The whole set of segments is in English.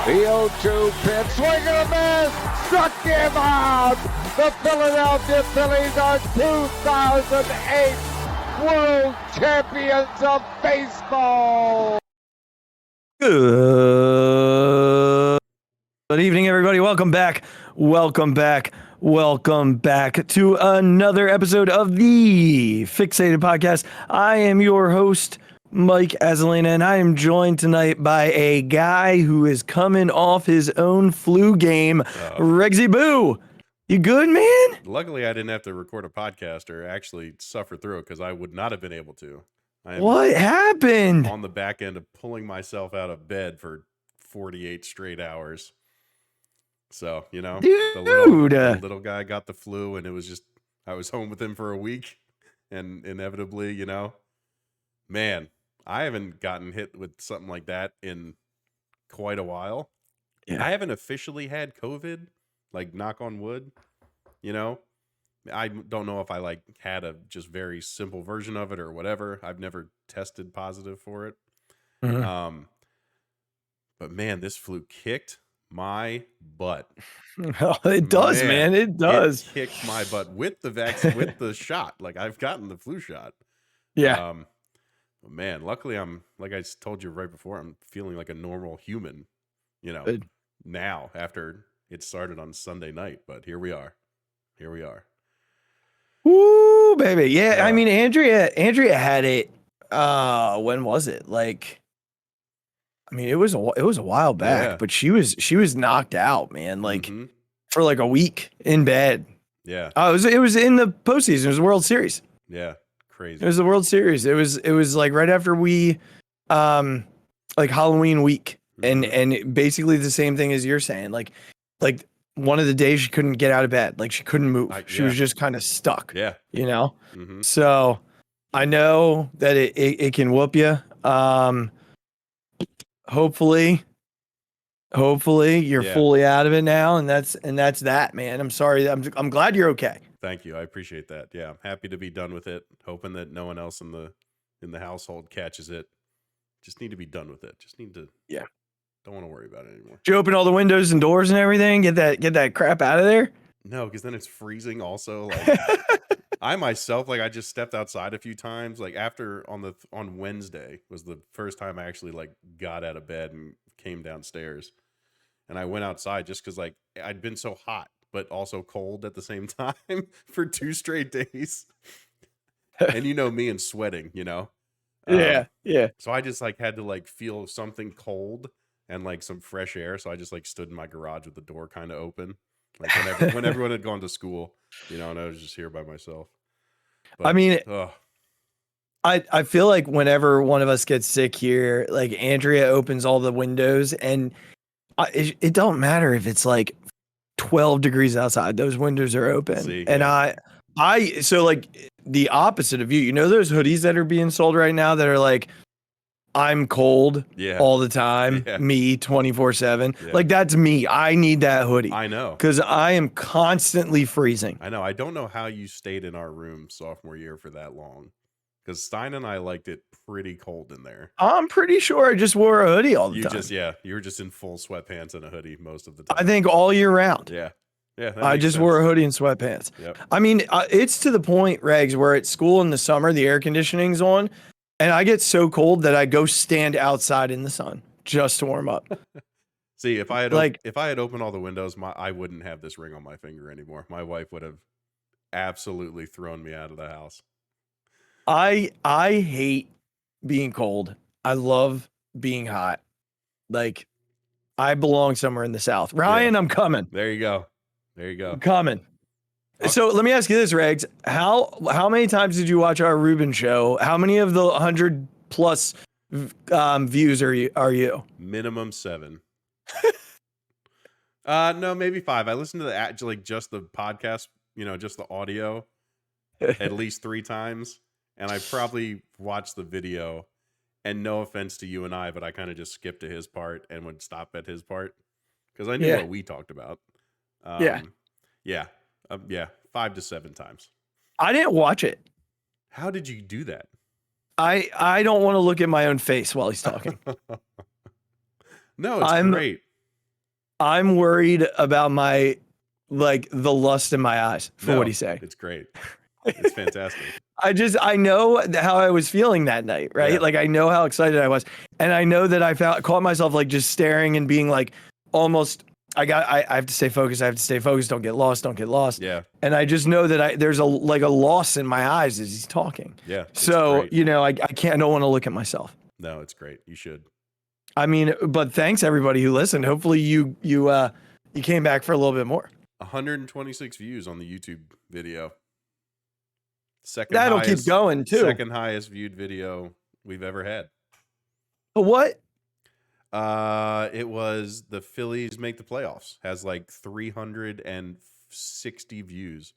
The 0-2 pitch, swing and a miss, struck him out. The Philadelphia Phillies are 2008 World Champions of Baseball. Good evening, everybody. Welcome back to another episode of the Phixated Podcast. I am your host, Mike Azzalina, and I am joined tonight by a guy who is coming off his own flu game, Regsy Boo. You good, man? Luckily, I didn't have to record a podcast or actually suffer through it because I would not have been able to. What happened? On the back end of pulling myself out of bed for 48 straight hours. So, you know, the little guy got the flu, and it was just, I was home with him for a week, and inevitably, you know, man, I haven't gotten hit with something like that in quite a while. Yeah. I haven't officially had COVID, like knock on wood, you know. I don't know if I like had a just very simple version of it or whatever. I've never tested positive for it. Mm-hmm. But man, this flu kicked my butt. It does, man. It does. It kicked my butt with the vaccine, with the shot. Like, I've gotten the flu shot. Yeah. But man, luckily I'm, like I told you right before, I'm feeling like a normal human, you know, now after it started on Sunday night. But here we are. Woo, baby. Yeah, I mean, Andrea had it. When was it? Like, I mean, it was a while back, but she was knocked out, man. Like for like a week in bed. Yeah. Oh, it was in the postseason. It was the World Series. Yeah, crazy. It was the World Series. It was like right after we, like Halloween week, and basically the same thing as you're saying. Like one of the days she couldn't get out of bed, like she couldn't move. She was just kind of stuck. Yeah, you know. So I know that it can whoop you. Hopefully you're fully out of it now, and that's that, man. I'm sorry. I'm glad you're okay. Thank you. I appreciate that. Yeah, I'm happy to be done with it. Hoping that no one else in the household catches it. Just need to be done with it. Just need to. Yeah. Don't want to worry about it anymore. Did you open all the windows and doors and everything? Get that crap out of there? No, because then it's freezing. Also, like I myself, like I just stepped outside a few times. Like on Wednesday was the first time I actually like got out of bed and came downstairs, and I went outside just because like I'd been so hot but also cold at the same time for 2 straight days. And you know me and sweating, you know. Yeah. So I just like had to like feel something cold and like some fresh air. So I just like stood in my garage with the door kind of open, like when everyone had gone to school, you know, and I was just here by myself. But, I mean, I feel like whenever one of us gets sick here, like Andrea opens all the windows, and it don't matter if it's like 12 degrees outside; those windows are open. See, and I so like the opposite of you. You know those hoodies that are being sold right now that are like, I'm cold all the time, me 24/7. Like that's me. I need that hoodie. I know. Because I am constantly freezing. I know. I don't know how you stayed in our room sophomore year for that long. Because Stein and I liked it pretty cold in there. I'm pretty sure I just wore a hoodie all the time. You were just in full sweatpants and a hoodie most of the time. I think all year round. Yeah. I just wore a hoodie and sweatpants. Yep. I mean, it's to the point, Regs, where at school in the summer, the air conditioning's on. And I get so cold that I go stand outside in the sun just to warm up. See, if I had opened all the windows, I wouldn't have this ring on my finger anymore. My wife would have absolutely thrown me out of the house. I hate being cold. I love being hot. Like I belong somewhere in the South. Ryan, I'm coming. There you go. I'm coming. So let me ask you this, Regs. How many times did you watch our Ruben show? How many of the 100+ views are you? Minimum 7. No, maybe 5. I listened to just the podcast, you know, just the audio at least 3 times. And I probably watched the video, and no offense to you and I, but I kind of just skipped to his part and would stop at his part because I knew what we talked about. 5 to 7 times. I didn't watch it. How did you do that? I don't want to look at my own face while he's talking. No, it's great. I'm worried about my the lust in my eyes for what he's saying. It's great. It's fantastic. I know how I was feeling that night, right? Yeah. Like I know how excited I was, and I know that caught myself like just staring and being like almost. I have to stay focused. I have to stay focused. Don't get lost. Don't get lost. Yeah. And I just know that there's a loss in my eyes as he's talking. Yeah. So great. you know I don't want to look at myself. No, it's great. You should. I mean, but thanks everybody who listened. Hopefully you came back for a little bit more. 126 views on the YouTube video. That'll keep going too. Second highest viewed video we've ever had. What? It was the Phillies make the playoffs. Has like 360 views.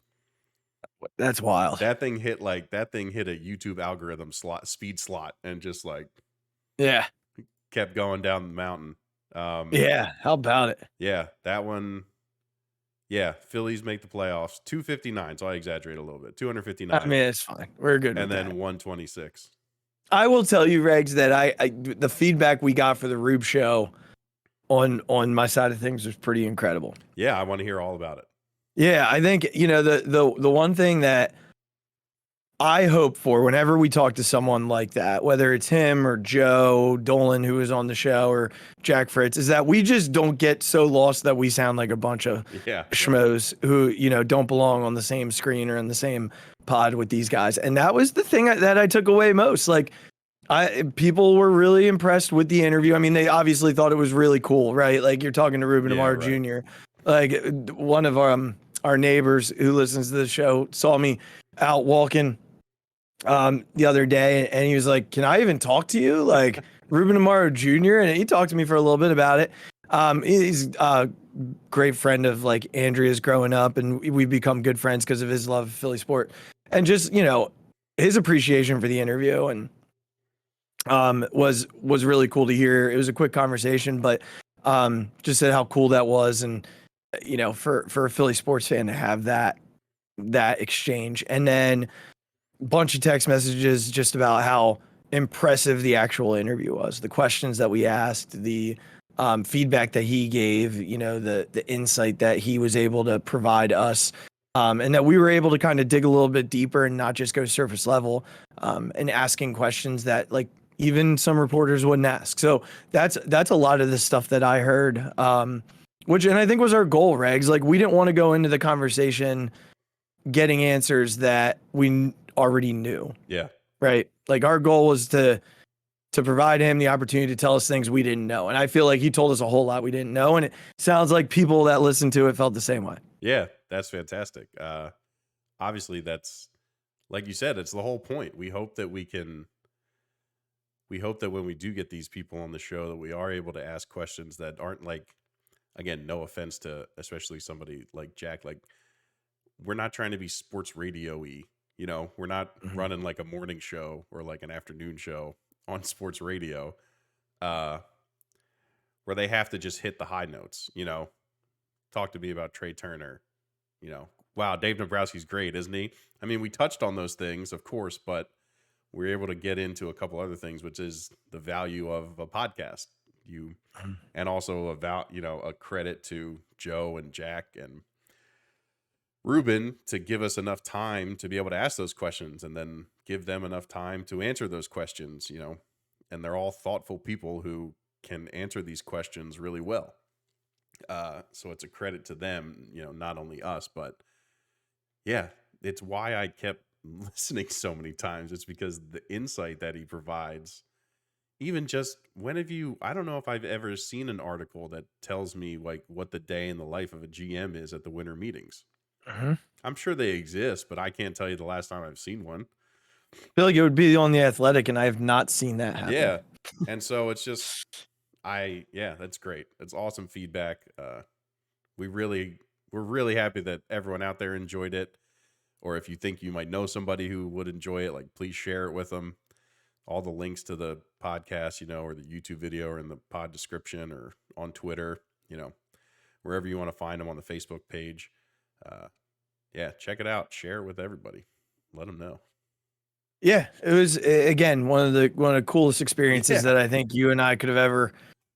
That's wild. That thing hit a YouTube algorithm speed slot, and just like kept going down the mountain. Yeah, how about it? Yeah, that one. Yeah, Phillies make the playoffs. 259, so I exaggerate a little bit. 259. I mean, it's fine. We're good. And then 126. I will tell you, Regs, that the feedback we got for the Rube show on my side of things was pretty incredible. Yeah, I want to hear all about it. Yeah, I think the one thing that I hope for whenever we talk to someone like that, whether it's him or Joe Dolan, who was on the show, or Jack Fritz, is that we just don't get so lost that we sound like a bunch of schmoes who, don't belong on the same screen or in the same pod with these guys. And that was the thing that I took away most. Like, people were really impressed with the interview. I mean, they obviously thought it was really cool, right? Like, you're talking to Ruben Amaro Jr. Like, one of our neighbors who listens to the show saw me out walking the other day, and he was like, "Can I even talk to you?" Like, Ruben Amaro Jr. And he talked to me for a little bit about it. He's a great friend of like Andrea's growing up, and we've become good friends because of his love of Philly sport and just his appreciation for the interview, and was really cool to hear. It was a quick conversation, but just said how cool that was, and for a Philly sports fan to have that exchange, and then bunch of text messages just about how impressive the actual interview was, the questions that we asked, the feedback that he gave, the insight that he was able to provide us, and that we were able to kind of dig a little bit deeper and not just go surface level, and asking questions that like even some reporters wouldn't ask. So that's a lot of the stuff that I heard, which, and I think was our goal, Regs. Like, we didn't want to go into the conversation getting answers that we already knew. Yeah. Right. Like, our goal was to provide him the opportunity to tell us things we didn't know. And I feel like he told us a whole lot we didn't know. And it sounds like people that listened to it felt the same way. Yeah, that's fantastic. Obviously that's, like you said, it's the whole point. We hope that when we do get these people on the show, that we are able to ask questions that aren't like, again, no offense to especially somebody like Jack, like, we're not trying to be sports radio-y. We're not running like a morning show or like an afternoon show on sports radio, where they have to just hit the high notes. Talk to me about Trea Turner. Wow, Dave Dombrowski's great, isn't he? I mean, we touched on those things, of course, but we're able to get into a couple other things, which is the value of a podcast. And also a credit to Joe and Jack and Ruben to give us enough time to be able to ask those questions, and then give them enough time to answer those questions, and they're all thoughtful people who can answer these questions really well. So it's a credit to them, not only us, but yeah, it's why I kept listening so many times. It's because the insight that he provides, even just I don't know if I've ever seen an article that tells me like what the day in the life of a GM is at the winter meetings. I'm sure they exist, but I can't tell you the last time I've seen one. I feel like it would be on The Athletic, and I have not seen that happen. Yeah. And so it's just, that's great. It's awesome feedback. We're really happy that everyone out there enjoyed it. Or if you think you might know somebody who would enjoy it, like, please share it with them. All the links to the podcast, or the YouTube video are in the pod description, or on Twitter, wherever you want to find them, on the Facebook page. Check it out. Share it with everybody. Let them know. Yeah, it was, again, one of the coolest experiences that I think you and I could have ever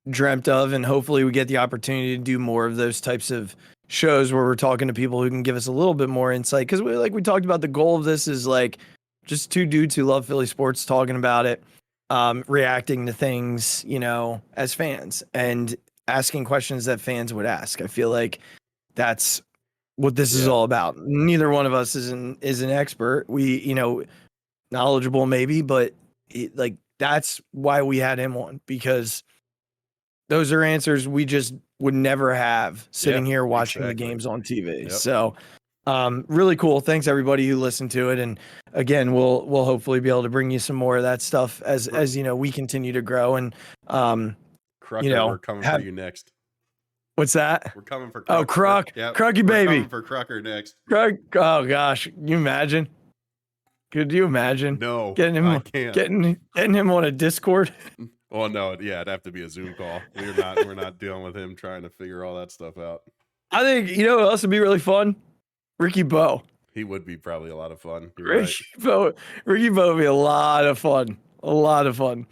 dreamt of, and hopefully we get the opportunity to do more of those types of shows where we're talking to people who can give us a little bit more insight. Because we talked about, the goal of this is like just two dudes who love Philly sports talking about it, reacting to things, as fans and asking questions that fans would ask. I feel like that's what this is all about. Neither one of us is an expert. We, knowledgeable maybe, but that's why we had him on, because those are answers we just would never have sitting here watching the games on TV. Yep. So, really cool. Thanks everybody who listened to it. And again, we'll hopefully be able to bring you some more of that stuff as we continue to grow. And, Crucker, we're coming for you next. What's that? We're coming for Cruck. Oh, Cruck. Yep. Crucky baby. We're coming for Crucker next. Cruck. Oh gosh. Can you imagine? Could you imagine? No, I can't. Getting him on a Discord. Oh no, it'd have to be a Zoom call. We're not dealing with him trying to figure all that stuff out. I think what else would be really fun? Ricky Bo. He would be probably a lot of fun. Ricky Bo would be a lot of fun. A lot of fun.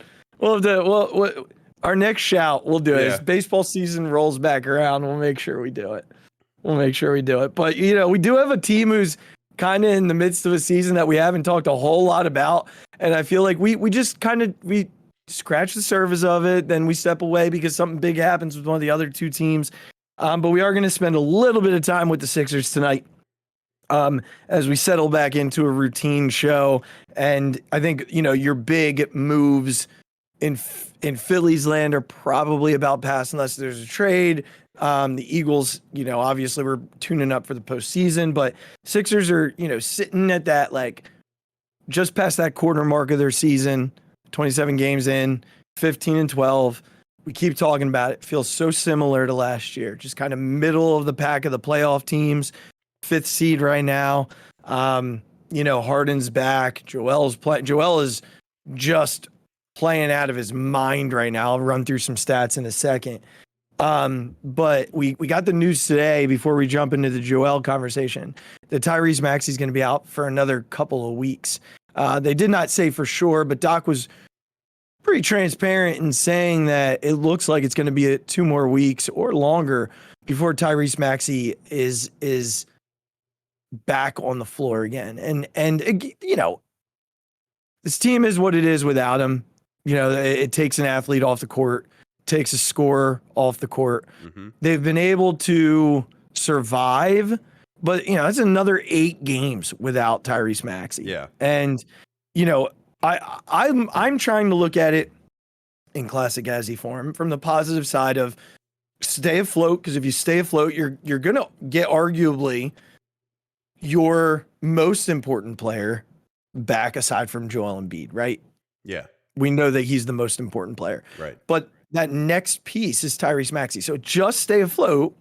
Our next shout, we'll do it. As baseball season rolls back around, we'll make sure we do it. But we do have a team who's kind of in the midst of a season that we haven't talked a whole lot about, and I feel like we just we scratch the surface of it, then we step away because something big happens with one of the other two teams. But we are going to spend a little bit of time with the Sixers tonight, as we settle back into a routine show. And I think your big moves in Philly's land are probably about past, unless there's a trade. The Eagles, obviously we're tuning up for the postseason, but Sixers are, sitting at that, just past that quarter mark of their season, 27 games in, 15-12. We keep talking about it. Feels so similar to last year, just kind of middle of the pack of the playoff teams, 5th seed right now. Harden's back. Joel is just playing out of his mind right now. I'll run through some stats in a second. But we got the news today, before we jump into the Joel conversation, that Tyrese Maxey is going to be out for another couple of weeks. They did not say for sure, but Doc was pretty transparent in saying that it looks like it's going to be 2 more weeks or longer before Tyrese Maxey is back on the floor again. And this team is what it is without him. It takes an athlete off the court, takes a scorer off the court. Mm-hmm. They've been able to survive, but it's another 8 games without Tyrese Maxey. Yeah. And I'm trying to look at it in classic Azzy form, from the positive side of stay afloat, because if you stay afloat, you're gonna get arguably your most important player back, aside from Joel Embiid, right? Yeah. We know that he's the most important player. Right. But that next piece is Tyrese Maxey. So just stay afloat.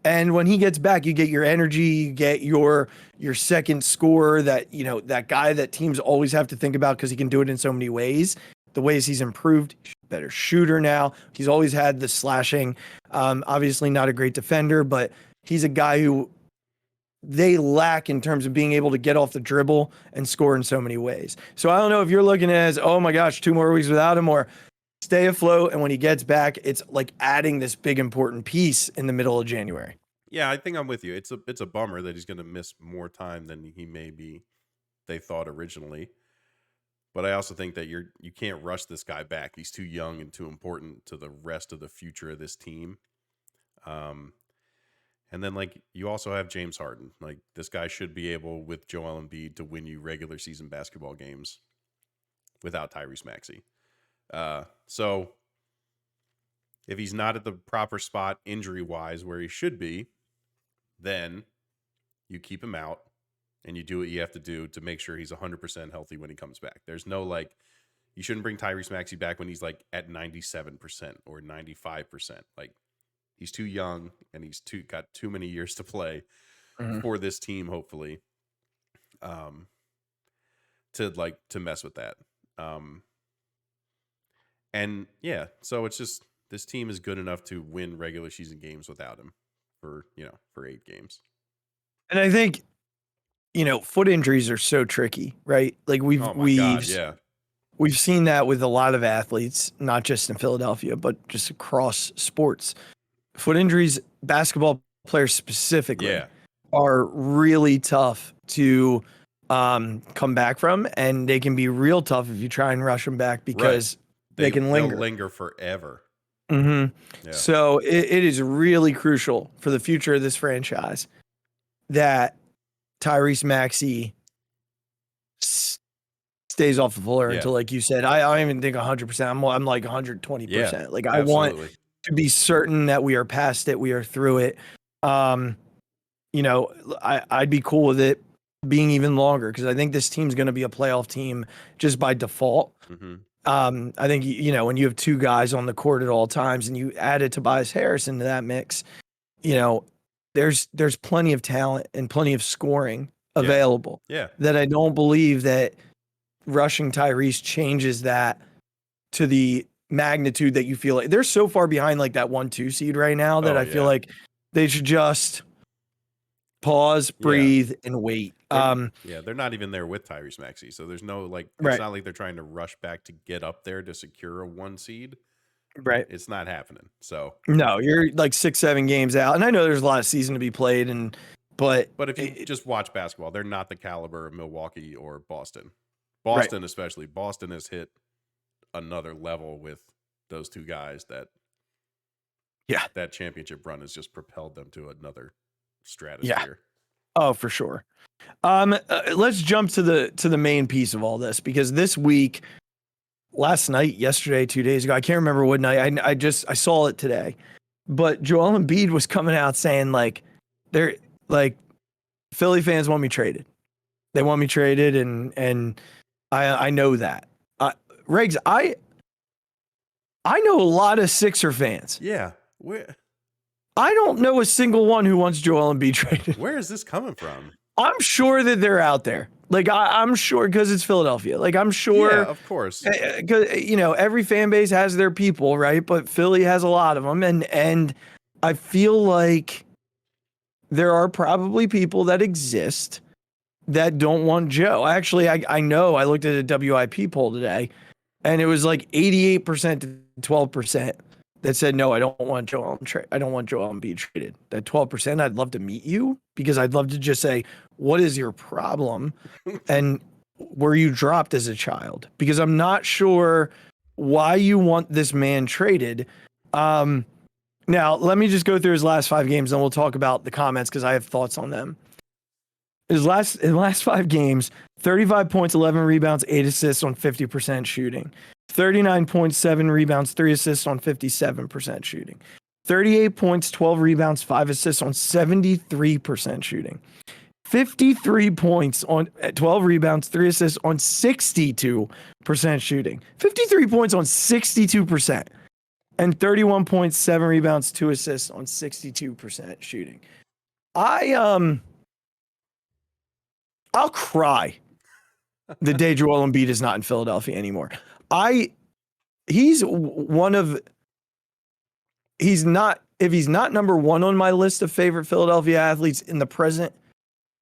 And when he gets back, you get your energy, you get your second scorer, that, that guy that teams always have to think about because he can do it in so many ways. The ways he's improved, better shooter now. He's always had the slashing. Obviously not a great defender, but he's a guy who they lack in terms of being able to get off the dribble and score in so many ways. So I don't know if you're looking at it as, oh my gosh, 2 more weeks without him, or stay afloat, and when he gets back, it's like adding this big important piece in the middle of January. Yeah, I think I'm with you. It's a bummer that he's going to miss more time than they thought originally. But I also think that you can't rush this guy back. He's too young and too important to the rest of the future of this team. And then you also have James Harden. This guy should be able, with Joel Embiid, to win you regular season basketball games without Tyrese Maxey. So if he's not at the proper spot injury-wise where he should be, then you keep him out and you do what you have to do to make sure he's 100% healthy when he comes back. There's no you shouldn't bring Tyrese Maxey back when he's at 97% or 95%. He's too young and he's got too many years to play for this team, hopefully, to mess with that. And yeah, so it's just, this team is good enough to win regular season games without him for 8 games. And I think, foot injuries are so tricky, right? we've seen that with a lot of athletes, not just in Philadelphia, but just across sports. Foot injuries, basketball players specifically, Yeah. are really tough to come back from, and they can be real tough if you try and rush them back because they can linger. They'll linger forever. Yeah. So it is really crucial for the future of this franchise that Tyrese Maxey stays off the floor until, like you said, I don't even think 100%. I'm like 120%. Like I want to be certain that we are past it, we are through it. You know, I'd be cool with it being even longer because I think this team's going to be a playoff team just by default. I think, you know, when you have two guys on the court at all times and you added Tobias Harris into that mix, you know, there's plenty of talent and plenty of scoring available. That I don't believe that rushing Tyrese changes that to the magnitude that you feel like they're so far behind like that 1-2 seed right now that I feel like they should just pause, breathe, and wait. They're not even there with Tyrese Maxey, so there's no like. It's not like they're trying to rush back to get up there to secure a 1 seed. Right, it's not happening. So no, you're like 6-7 games out, and I know there's a lot of season to be played, but if you just watch basketball, they're not the caliber of Milwaukee or Boston. Boston especially. Boston has hit another level with those two guys that championship run has just propelled them to another stratosphere. Oh, for sure. Let's jump to the main piece of all this, because this week, last night, yesterday, 2 days ago, I can't remember what night. I saw it today, but Joel Embiid was coming out saying like, they're like, Philly fans want me traded. They want me traded, and I know that. Regs, I know a lot of Sixer fans. Yeah. I don't know a single one who wants Joel Embiid traded. Where is this coming from? I'm sure that they're out there. Like I'm sure, because it's Philadelphia. Like I'm sure. Yeah, of course. Because you know every fan base has their people, right? But Philly has a lot of them, and I feel like there are probably people that exist that don't want Joe. Actually, I know. I looked at a WIP poll today, and it was like 88% to 12% that said no. I don't want Joel Embiid traded. That 12%, I'd love to meet you, because I'd love to just say, what is your problem, and were you dropped as a child? Because I'm not sure why you want this man traded. Now let me just go through his last 5 games, and we'll talk about the comments because I have thoughts on them. His last 5 games, 35 points, 11 rebounds, 8 assists on 50% shooting. 39 points, 7 rebounds, 3 assists on 57% shooting. 38 points, 12 rebounds, 5 assists on 73% shooting. 53 points on 12 rebounds, 3 assists on 62% shooting. 53 points on 62%. And 31 points, 7 rebounds, 2 assists on 62% shooting. I'll cry the day Joel Embiid is not in Philadelphia anymore. He's not, if he's not number 1 on my list of favorite Philadelphia athletes in the present,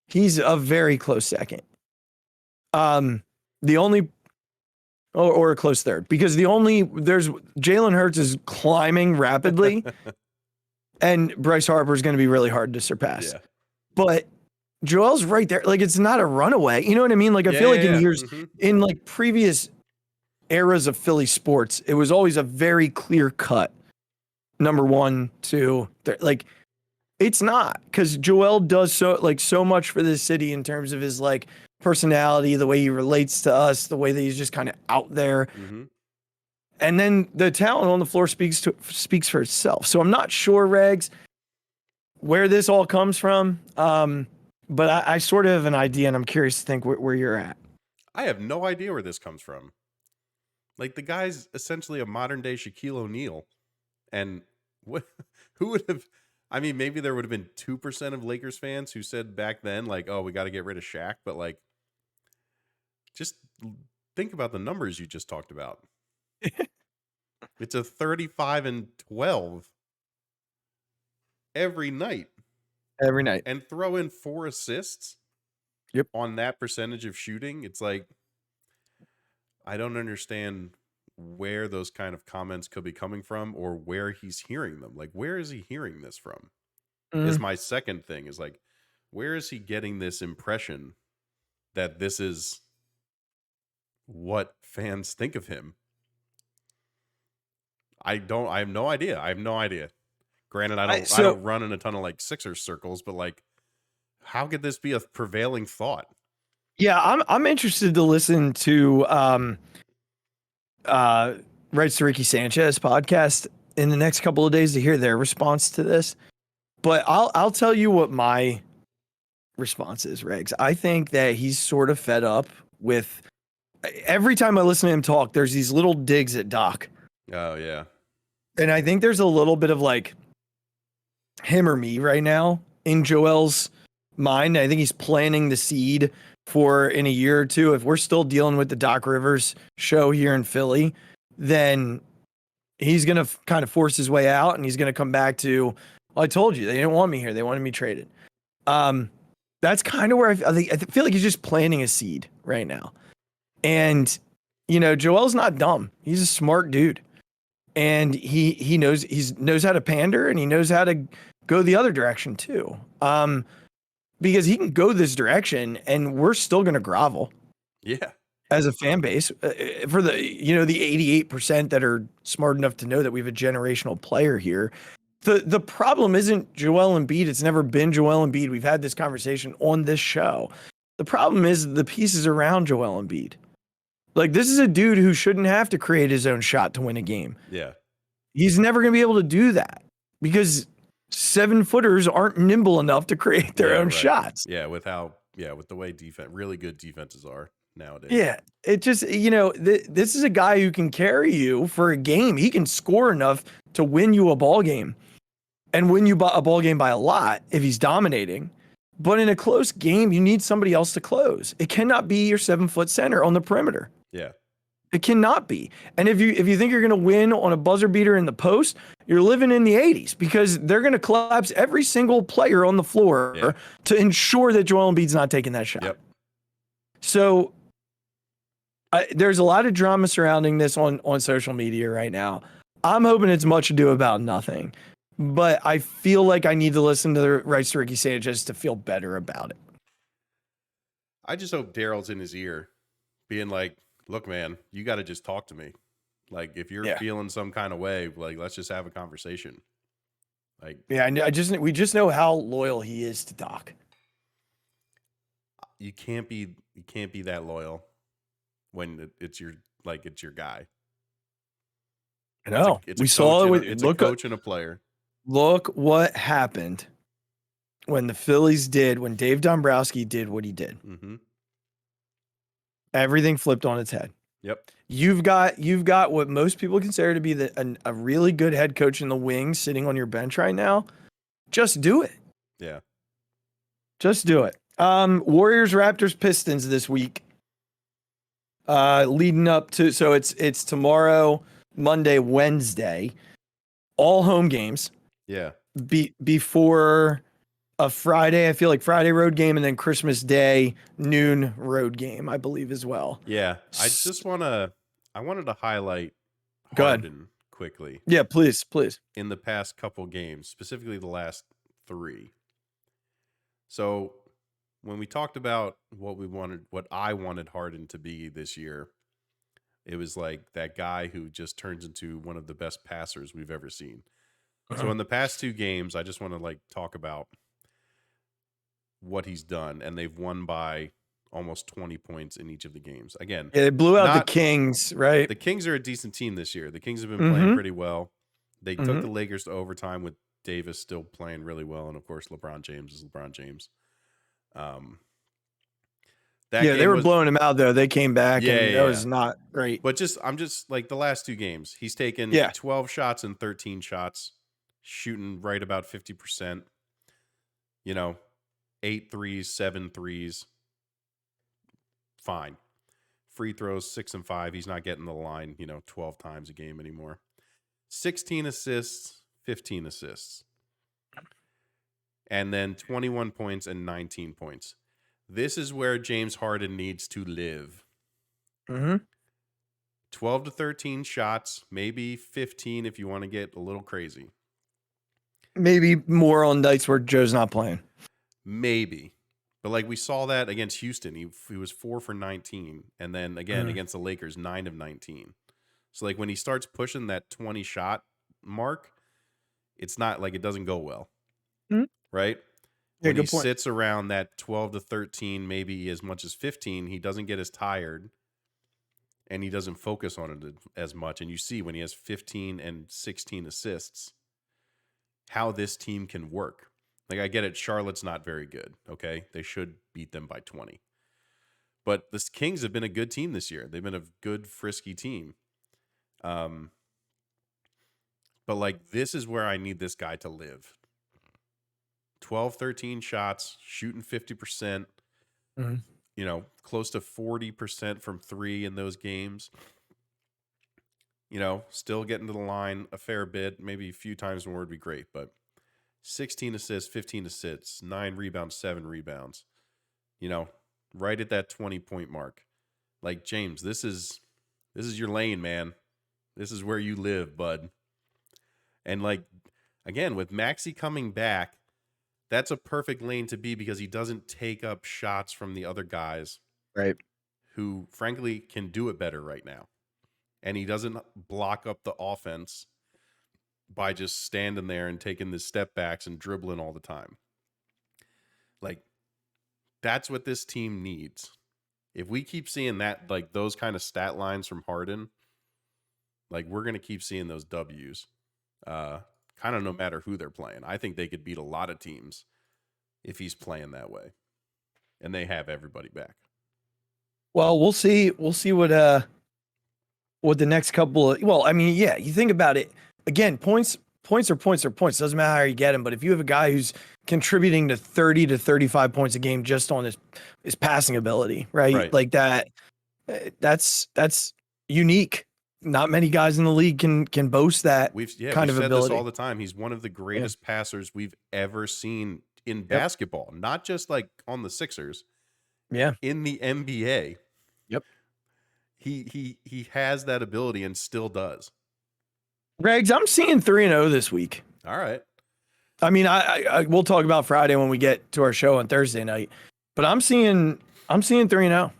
he's a very close second. The only, or a close third, because there's Jalen Hurts is climbing rapidly, and Bryce Harper is going to be really hard to surpass. But Joel's right there. Like, it's not a runaway. You know what I mean? Like, I feel like in years, in like previous eras of Philly sports, it was always a very clear cut number 1, 2, 3. Like, it's not, because Joel does so much for this city in terms of his like personality, the way he relates to us, the way that he's just kind of out there. And then the talent on the floor speaks for itself. So I'm not sure, Regs, where this all comes from. But I sort of have an idea, and I'm curious to think where you're at. I have no idea where this comes from. Like, the guy's essentially a modern day Shaquille O'Neal. And who would have, I mean, maybe there would have been 2% of Lakers fans who said back then, like, oh, we got to get rid of Shaq. But like, just think about the numbers you just talked about. It's a 35-12 every night. And throw in 4 assists on that percentage of shooting. It's like, I don't understand where those kind of comments could be coming from or where he's hearing them. Like, where is he hearing this from? Is my second thing is like, where is he getting this impression that this is what fans think of him? I have no idea. Granted, I don't run in a ton of like Sixers circles, but like, how could this be a prevailing thought? Yeah, I'm interested to listen to Rights to Ricky Sanchez podcast in the next couple of days to hear their response to this. But I'll tell you what my response is, Regs. I think that he's sort of fed up with every time I listen to him talk, there's these little digs at Doc. Oh yeah. And I think there's a little bit of like him or me right now in Joel's mind. I think he's planting the seed for in a year or two. If we're still dealing with the Doc Rivers show here in Philly, then he's going to kind of force his way out and he's going to come back to, well, I told you, they didn't want me here. They wanted me traded. That's kind of where I feel like he's just planting a seed right now. And, you know, Joel's not dumb. He's a smart dude. And he knows how to pander and he knows how to go the other direction too. Because he can go this direction and we're still going to grovel. Yeah. As a fan base for the, you know, the 88% that are smart enough to know that we have a generational player here. The problem isn't Joel Embiid. It's never been Joel Embiid. We've had this conversation on this show. The problem is the pieces around Joel Embiid. Like, this is a dude who shouldn't have to create his own shot to win a game. Yeah. He's never going to be able to do that because 7-footers aren't nimble enough to create their own shots. Yeah, with the way really good defenses are nowadays. Yeah, it just, you know, this is a guy who can carry you for a game. He can score enough to win you a ball game and win you a ball game by a lot if he's dominating. But in a close game, you need somebody else to close. It cannot be your 7-foot center on the perimeter. Yeah. It cannot be. And if you think you're going to win on a buzzer beater in the post, you're living in the 80s because they're going to collapse every single player on the floor to ensure that Joel Embiid's not taking that shot. Yep. So there's a lot of drama surrounding this on social media right now. I'm hoping it's much ado about nothing, but I feel like I need to listen to the Rights to Ricky Sanchez to feel better about it. I just hope Daryl's in his ear being like, look, man, you got to just talk to me. Like, if you're feeling some kind of way, like, let's just have a conversation. Like, yeah, we just know how loyal he is to Doc. You can't be that loyal when it's your guy. I know. We saw it with a coach and a player. Look what happened when the Phillies when Dave Dombrowski did what he did. Mm-hmm. Everything flipped on its head. Yep. You've got what most people consider to be a really good head coach in the wings sitting on your bench right now. Just do it. Yeah. Just do it. Warriors, Raptors, Pistons this week. Leading up to, so it's tomorrow, Monday, Wednesday, all home games. Yeah. Before a Friday, I feel like Friday road game, and then Christmas Day noon road game, I believe as well. Yeah. I wanted to highlight Harden quickly. Yeah, please. In the past couple games, specifically the last 3. So when we talked about what I wanted Harden to be this year, it was like that guy who just turns into one of the best passers we've ever seen. So in the past 2 games, I just want to like talk about what he's done, and they've won by almost 20 points in each of the games. Again, they blew out the Kings, right? The Kings are a decent team this year. The Kings have been playing pretty well. They took the Lakers to overtime with Davis still playing really well, and of course LeBron James is LeBron James. They were blowing him out though. They came back, and that was not great. But I'm just like the last 2 games, he's taken 12 shots and 13 shots, shooting right about 50%. 8 threes, 7 threes. Fine. Free throws 6 and 5. He's not getting the line, 12 times a game anymore. 16 assists, 15 assists. And then 21 points and 19 points. This is where James Harden needs to live. 12 to 13 shots, maybe 15 if you want to get a little crazy. Maybe more on nights where Joe's not playing. Maybe. But like we saw that against Houston, he was 4 for 19. And then again against the Lakers, 9 of 19. So like when he starts pushing that 20 shot mark, it's not like it doesn't go well. Right? Yeah, When he good point. sits around that 12 to 13, maybe as much as 15, he doesn't get as tired and he doesn't focus on it as much. And you see when he has 15 and 16 assists, how this team can work. Like, I get it, Charlotte's not very good, okay? They should beat them by 20. But the Kings have been a good team this year. They've been a good, frisky team. But, like, this is where I need this guy to live. 12, 13 shots, shooting 50%, you know, close to 40% from 3 in those games. You know, still getting to the line a fair bit, maybe a few times more would be great, but 16 assists, 15 assists, 9 rebounds, 7 rebounds. You know, right at that 20-point mark. Like, James, this is your lane, man. This is where you live, bud. And like, again, with Maxey coming back, that's a perfect lane to be because he doesn't take up shots from the other guys, right? Who frankly can do it better right now. And he doesn't block up the offense by just standing there and taking the step backs and dribbling all the time. Like, that's what this team needs. If we keep seeing that, like those kind of stat lines from Harden, like we're going to keep seeing those W's, kind of no matter who they're playing. I think they could beat a lot of teams if he's playing that way and they have everybody back. Well, we'll see. We'll see what the next couple of, well, I mean, yeah, you think about it again, points are points. Doesn't matter how you get them. But if you have a guy who's contributing to 30 to 35 points a game just on his passing ability, right? Like that's unique. Not many guys in the league can boast that we've kind of said ability. this all the time. He's one of the greatest passers we've ever seen in basketball, not just like on the Sixers. Yeah. In the NBA. Yep. He has that ability and still does. Regs, I'm seeing 3-0 this week. All right. I mean, I we'll talk about Friday when we get to our show on Thursday night, but I'm seeing 3-0.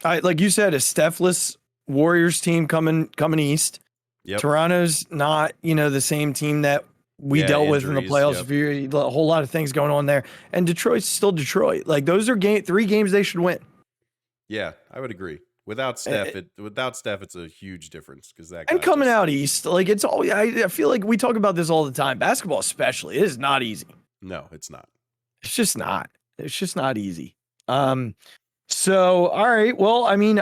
Like you said, a Stephless Warriors team coming east. Yep. Toronto's not, the same team that we dealt with in the playoffs. Yep. A whole lot of things going on there, and Detroit's still Detroit. Like those are 3 games they should win. Yeah, I would agree. Without Steph, it's a huge difference because that. And coming out east, like it's all. I feel like we talk about this all the time. Basketball, especially, it is not easy. No, it's not. It's just not. It's just not easy. So all right. Well, I mean,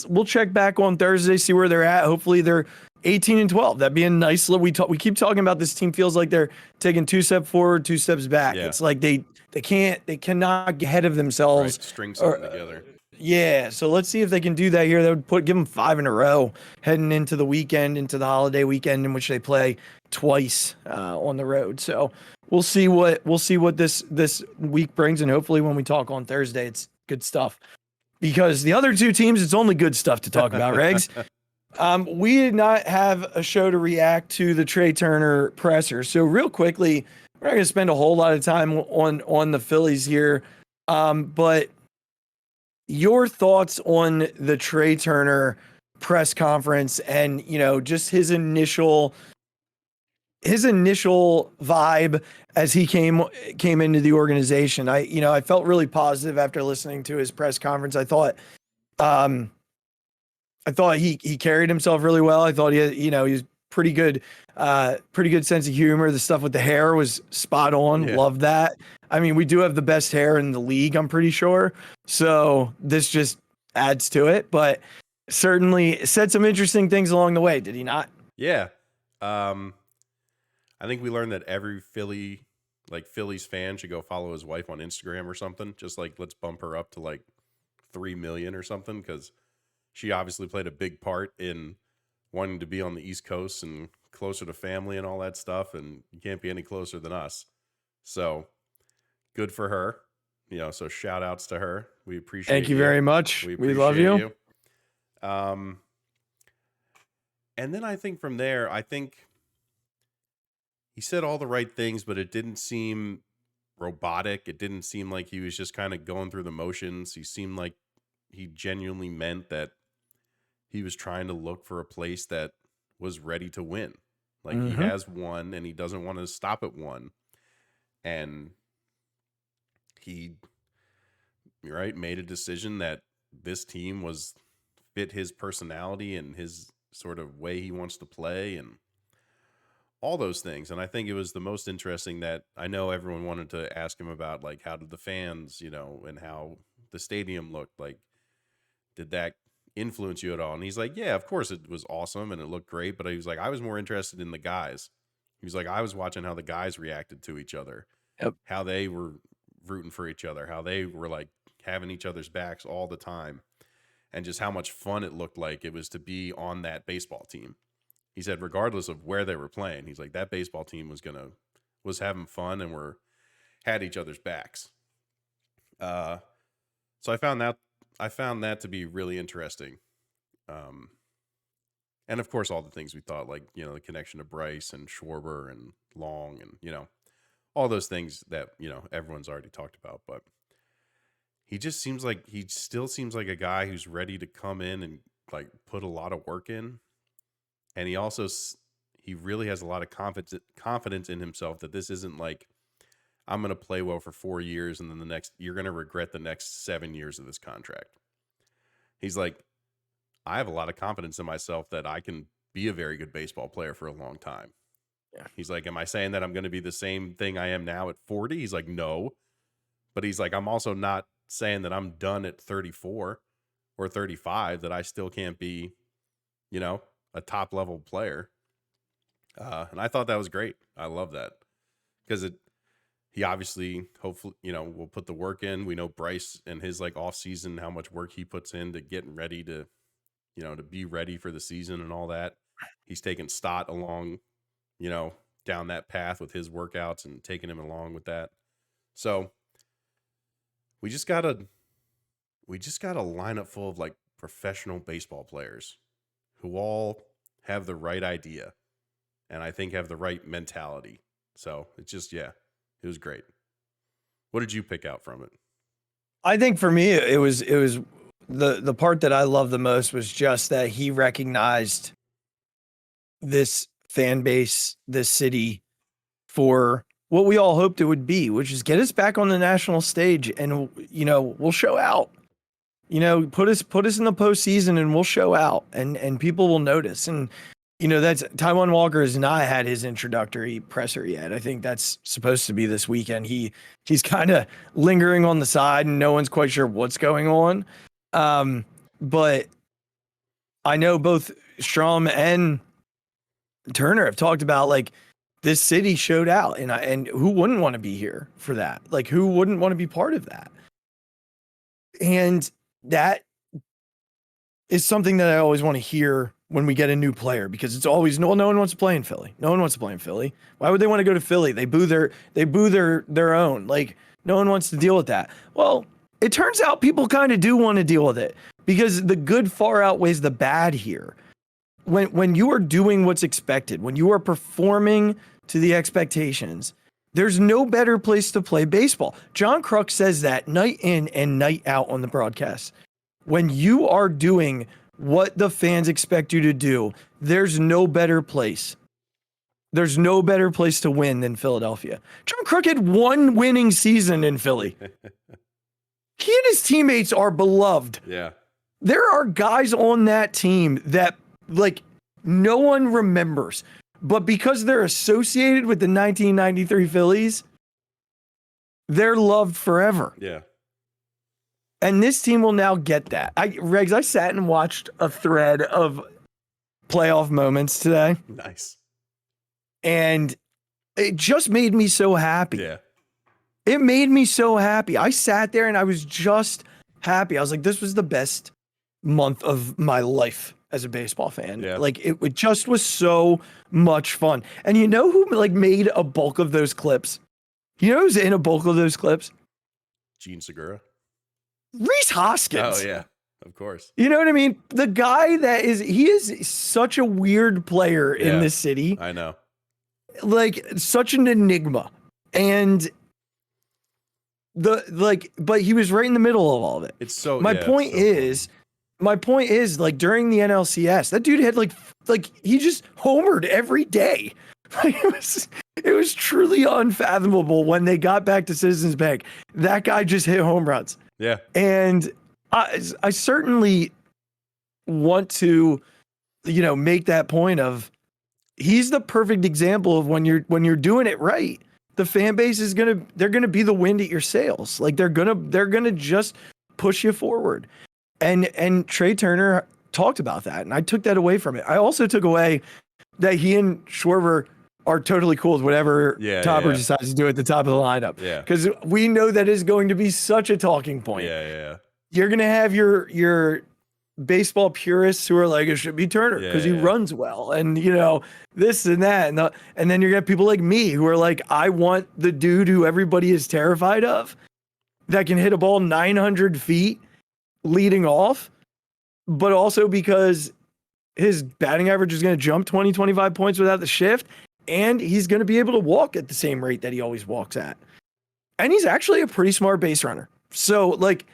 we'll check back on Thursday, see where they're at. Hopefully, they're 18-12. That'd be a nice. We keep talking about this team feels like they're taking 2 steps forward, 2 steps back. Yeah. It's like they cannot get ahead of themselves. Right, string something together. Yeah, so let's see if they can do that here. They would give them 5 in a row heading into the weekend, into the holiday weekend in which they play twice on the road. So we'll see what this week brings, and hopefully when we talk on Thursday, it's good stuff. Because the other 2 teams, it's only good stuff to talk about, Regs. We did not have a show to react to the Trea Turner presser. So real quickly, we're not going to spend a whole lot of time on the Phillies here, but your thoughts on the Trea Turner press conference and, just his initial vibe as he came into the organization. I felt really positive after listening to his press conference. I thought he carried himself really well. I thought he was pretty good sense of humor. The stuff with the hair was spot on. Yeah. Love that. I mean, we do have the best hair in the league, I'm pretty sure. So this just adds to it, but certainly said some interesting things along the way. Did he not? Yeah. I think we learned that every Phillies fan should go follow his wife on Instagram or something. Just like, let's bump her up to like 3 million or something. 'Cause she obviously played a big part in wanting to be on the East Coast and closer to family and all that stuff. And you can't be any closer than us. So good for her. So shout outs to her. We appreciate Thank you very much. We love you. And then I think from there, I think he said all the right things, but it didn't seem robotic. It didn't seem like he was just kind of going through the motions. He seemed like he genuinely meant that he was trying to look for a place that was ready to win. Like he has one and he doesn't want to stop at one. And he, made a decision that this team was fit his personality and his sort of way he wants to play and all those things. And I think it was the most interesting that I know everyone wanted to ask him about, like, how did the fans, and how the stadium looked like, did that influence you at all? And he's like, yeah, of course it was awesome and it looked great. But he was like, I was more interested in the guys. He was like, I was watching how the guys reacted to each other, how they were rooting for each other, how they were like having each other's backs all the time, and just how much fun it looked like it was to be on that baseball team. He said, regardless of where they were playing, he's like, that baseball team was having fun and had each other's backs. So I found that to be really interesting. And of course, all the things we thought, like, the connection to Bryce and Schwarber and Long and, all those things that, everyone's already talked about. But he still seems like a guy who's ready to come in and like put a lot of work in. And he really has a lot of confidence in himself that this isn't like, I'm going to play well for 4 years and then you're going to regret the next 7 years of this contract. He's like, I have a lot of confidence in myself that I can be a very good baseball player for a long time. Yeah. He's like, am I saying that I'm going to be the same thing I am now at 40? He's like, no. But he's like, I'm also not saying that I'm done at 34 or 35, that I still can't be, a top level player. And I thought that was great. I love that because he obviously, hopefully, will put the work in. We know Bryce and his like off season, how much work he puts into getting ready to, to be ready for the season and all that. He's taken Stott along, down that path with his workouts and taking him along with that. So we just got a lineup full of like professional baseball players who all have the right idea and I think have the right mentality. So it's just, it was great. What did you pick out from it? I think for me, it was the part that I love the most was just that he recognized this fan base, this city, for what we all hoped it would be, which is get us back on the national stage and, we'll show out. Put us in the postseason and we'll show out and people will notice. And, that's Taijuan Walker has not had his introductory presser yet. I think that's supposed to be this weekend. He's kind of lingering on the side and no one's quite sure what's going on. But I know both Strom and Turner have talked about like this city showed out and who wouldn't want to be here for that? Like who wouldn't want to be part of that? And that is something that I always want to hear when we get a new player, because it's always, no one wants to play in Philly. No one wants to play in Philly. Why would they want to go to Philly? They boo their own. Like no one wants to deal with that. Well, it turns out people kind of do want to deal with it because the good far outweighs the bad here. When you are doing what's expected, when you are performing to the expectations, there's no better place to play baseball. John Kruk says that night in and night out on the broadcast. When you are doing what the fans expect you to do, there's no better place. There's no better place to win than Philadelphia. John Kruk had one winning season in Philly. He and his teammates are beloved. Yeah. There are guys on that team that like no one remembers, but because they're associated with the 1993 Phillies, they're loved forever. Yeah. And this team will now get that. Regs, I sat and watched a thread of playoff moments today. Nice. And it just made me so happy. Yeah. It made me so happy. I sat there and I was just happy. I was like, this was the best month of my life as a baseball fan. Yeah. Like it just was so much fun. And you know who like made a bulk of those clips? You know who's in a bulk of those clips? Gene Segura. Rhys Hoskins. Oh yeah. Of course. You know what I mean? The guy he is such a weird player in this city. I know. Like such an enigma. And but he was right in the middle of all of it. It's so my point is like during the NLCS, that dude had like he just homered every day. Like it was truly unfathomable when they got back to Citizens Bank. That guy just hit home runs. Yeah. And I certainly want to, make that point of he's the perfect example of when you're doing it right. The fan base is they're gonna be the wind at your sails. Like they're gonna just push you forward. And Trea Turner talked about that, and I took that away from it. I also took away that he and Schwarber are totally cool with whatever Topper decides to do at the top of the lineup. Yeah. Because we know that is going to be such a talking point. Yeah. You're gonna have your baseball purists who are like, it should be Turner because he runs well, and this and that, and then you're gonna have people like me who are like, I want the dude who everybody is terrified of that can hit a ball 900 feet leading off, but also because his batting average is going to jump 20-25 points without the shift, and he's going to be able to walk at the same rate that he always walks at, and he's actually a pretty smart base runner. So like,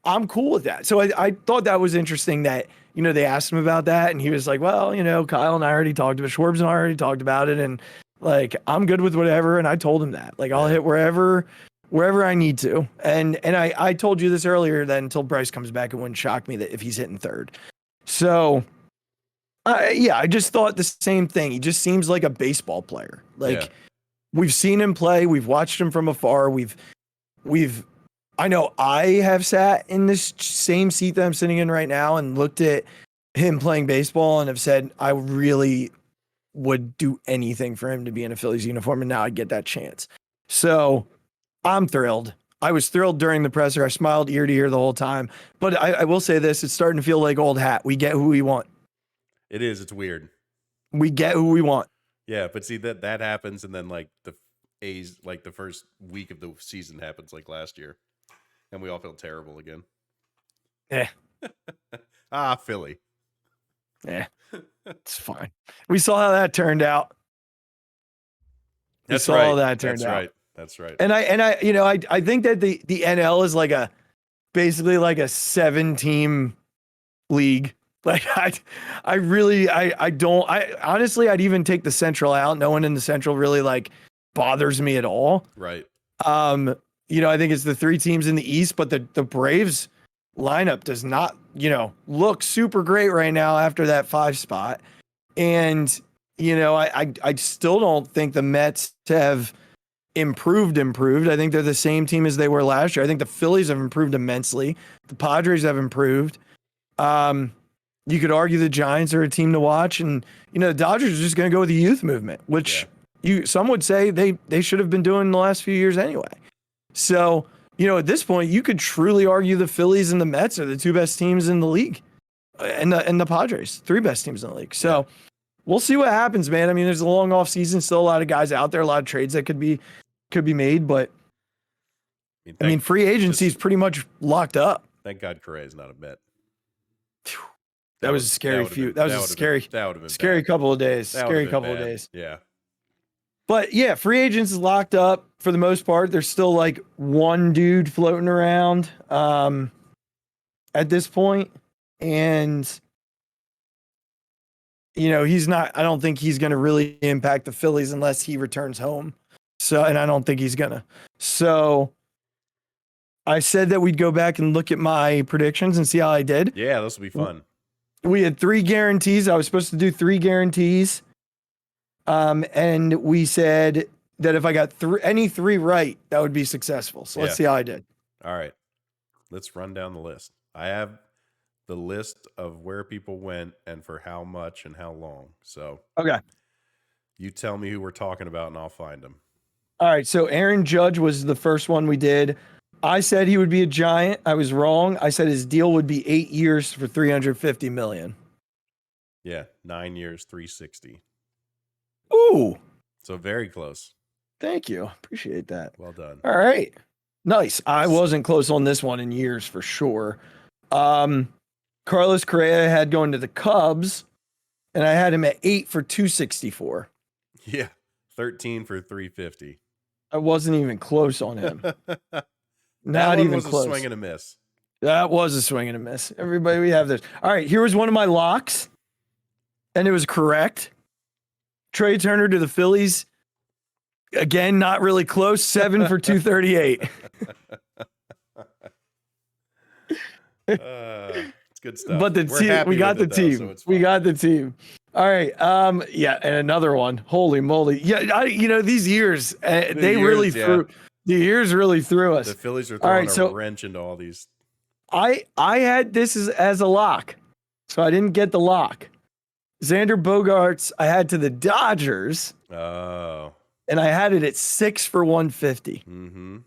I'm cool with that. So I thought that was interesting that, they asked him about that, and he was like, well, Kyle and I already talked about it, Schwarbs and I already talked about it, and like, I'm good with whatever. And I told him that, like, I'll hit wherever I need to. And I told you this earlier, that until Bryce comes back, it wouldn't shock me that if he's hitting third. So I just thought the same thing. He just seems like a baseball player. Like we've seen him play. We've watched him from afar. I know I have sat in this same seat that I'm sitting in right now and looked at him playing baseball and have said, I really would do anything for him to be in a Phillies uniform. And now I get that chance. So I'm thrilled. I was thrilled during the presser. I smiled ear to ear the whole time, but I will say this, it's starting to feel like old hat. We get who we want. It is. It's weird. We get who we want. Yeah. But see that happens. And then like the A's, like the first week of the season happens like last year. And we all feel terrible again. Yeah. Philly. Yeah. It's fine. We saw how that turned out. That's right. And I think that the NL is like basically like a 7-team league. Like honestly, I'd even take the Central out. No one in the Central really like bothers me at all. Right. I think it's the 3 teams in the East, but the Braves lineup does not, look super great right now after that 5 spot. And, I still don't think the Mets have improved. I think they're the same team as they were last year. I think the Phillies have improved immensely. The Padres have improved. You could argue the Giants are a team to watch, and, the Dodgers are just going to go with the youth movement, which some would say they should have been doing in the last few years anyway. So, at this point, you could truly argue the Phillies and the Mets are the 2 best teams in the league, and the Padres, 3 best teams in the league. So we'll see what happens, man. I mean, there's a long off season, still a lot of guys out there, a lot of trades that could be made, but free agency is pretty much locked up. Thank God Correa is not a Met. That was a scary few. That was a scary couple of days. Yeah. But yeah, free agents is locked up for the most part. There's still like one dude floating around at this point. And, he's not, I don't think he's going to really impact the Phillies unless he returns home. So, and I don't think he's going to. So I said that we'd go back and look at my predictions and see how I did. Yeah, this will be fun. We had 3 guarantees. I was supposed to do 3 guarantees. And we said that if I got any 3 right, that would be successful. So let's see how I did. All right. Let's run down the list. I have the list of where people went and for how much and how long. So, okay. You tell me who we're talking about and I'll find them. All right. So Aaron Judge was the first one we did. I said he would be a Giant. I was wrong. I said his deal would be 8 years for $350 million. Yeah. 9 years, 360. Ooh. So very close. Thank you. Appreciate that. Well done. All right. Nice. I wasn't close on this one in years for sure. Carlos Correa I had going to the Cubs, and I had him at 8 for 264. Yeah, 13 for 350. I wasn't even close on him. That Not one even was close. a swing and a miss. That was a swing and a miss. Everybody, we have this. All right, here was one of my locks, and it was correct. Trea Turner to the Phillies. Again, not really close. 7 for 238. It's good stuff. But the team, we got the team. We got the team. All right. Yeah, and another one. Holy moly. Yeah, these years, they really threw. The years really threw us. The Phillies are throwing a wrench into all these. I had this as a lock, so I didn't get the lock. Xander Bogaerts, I had to the Dodgers. Oh. And I had it at 6 for 150. Mm-hmm.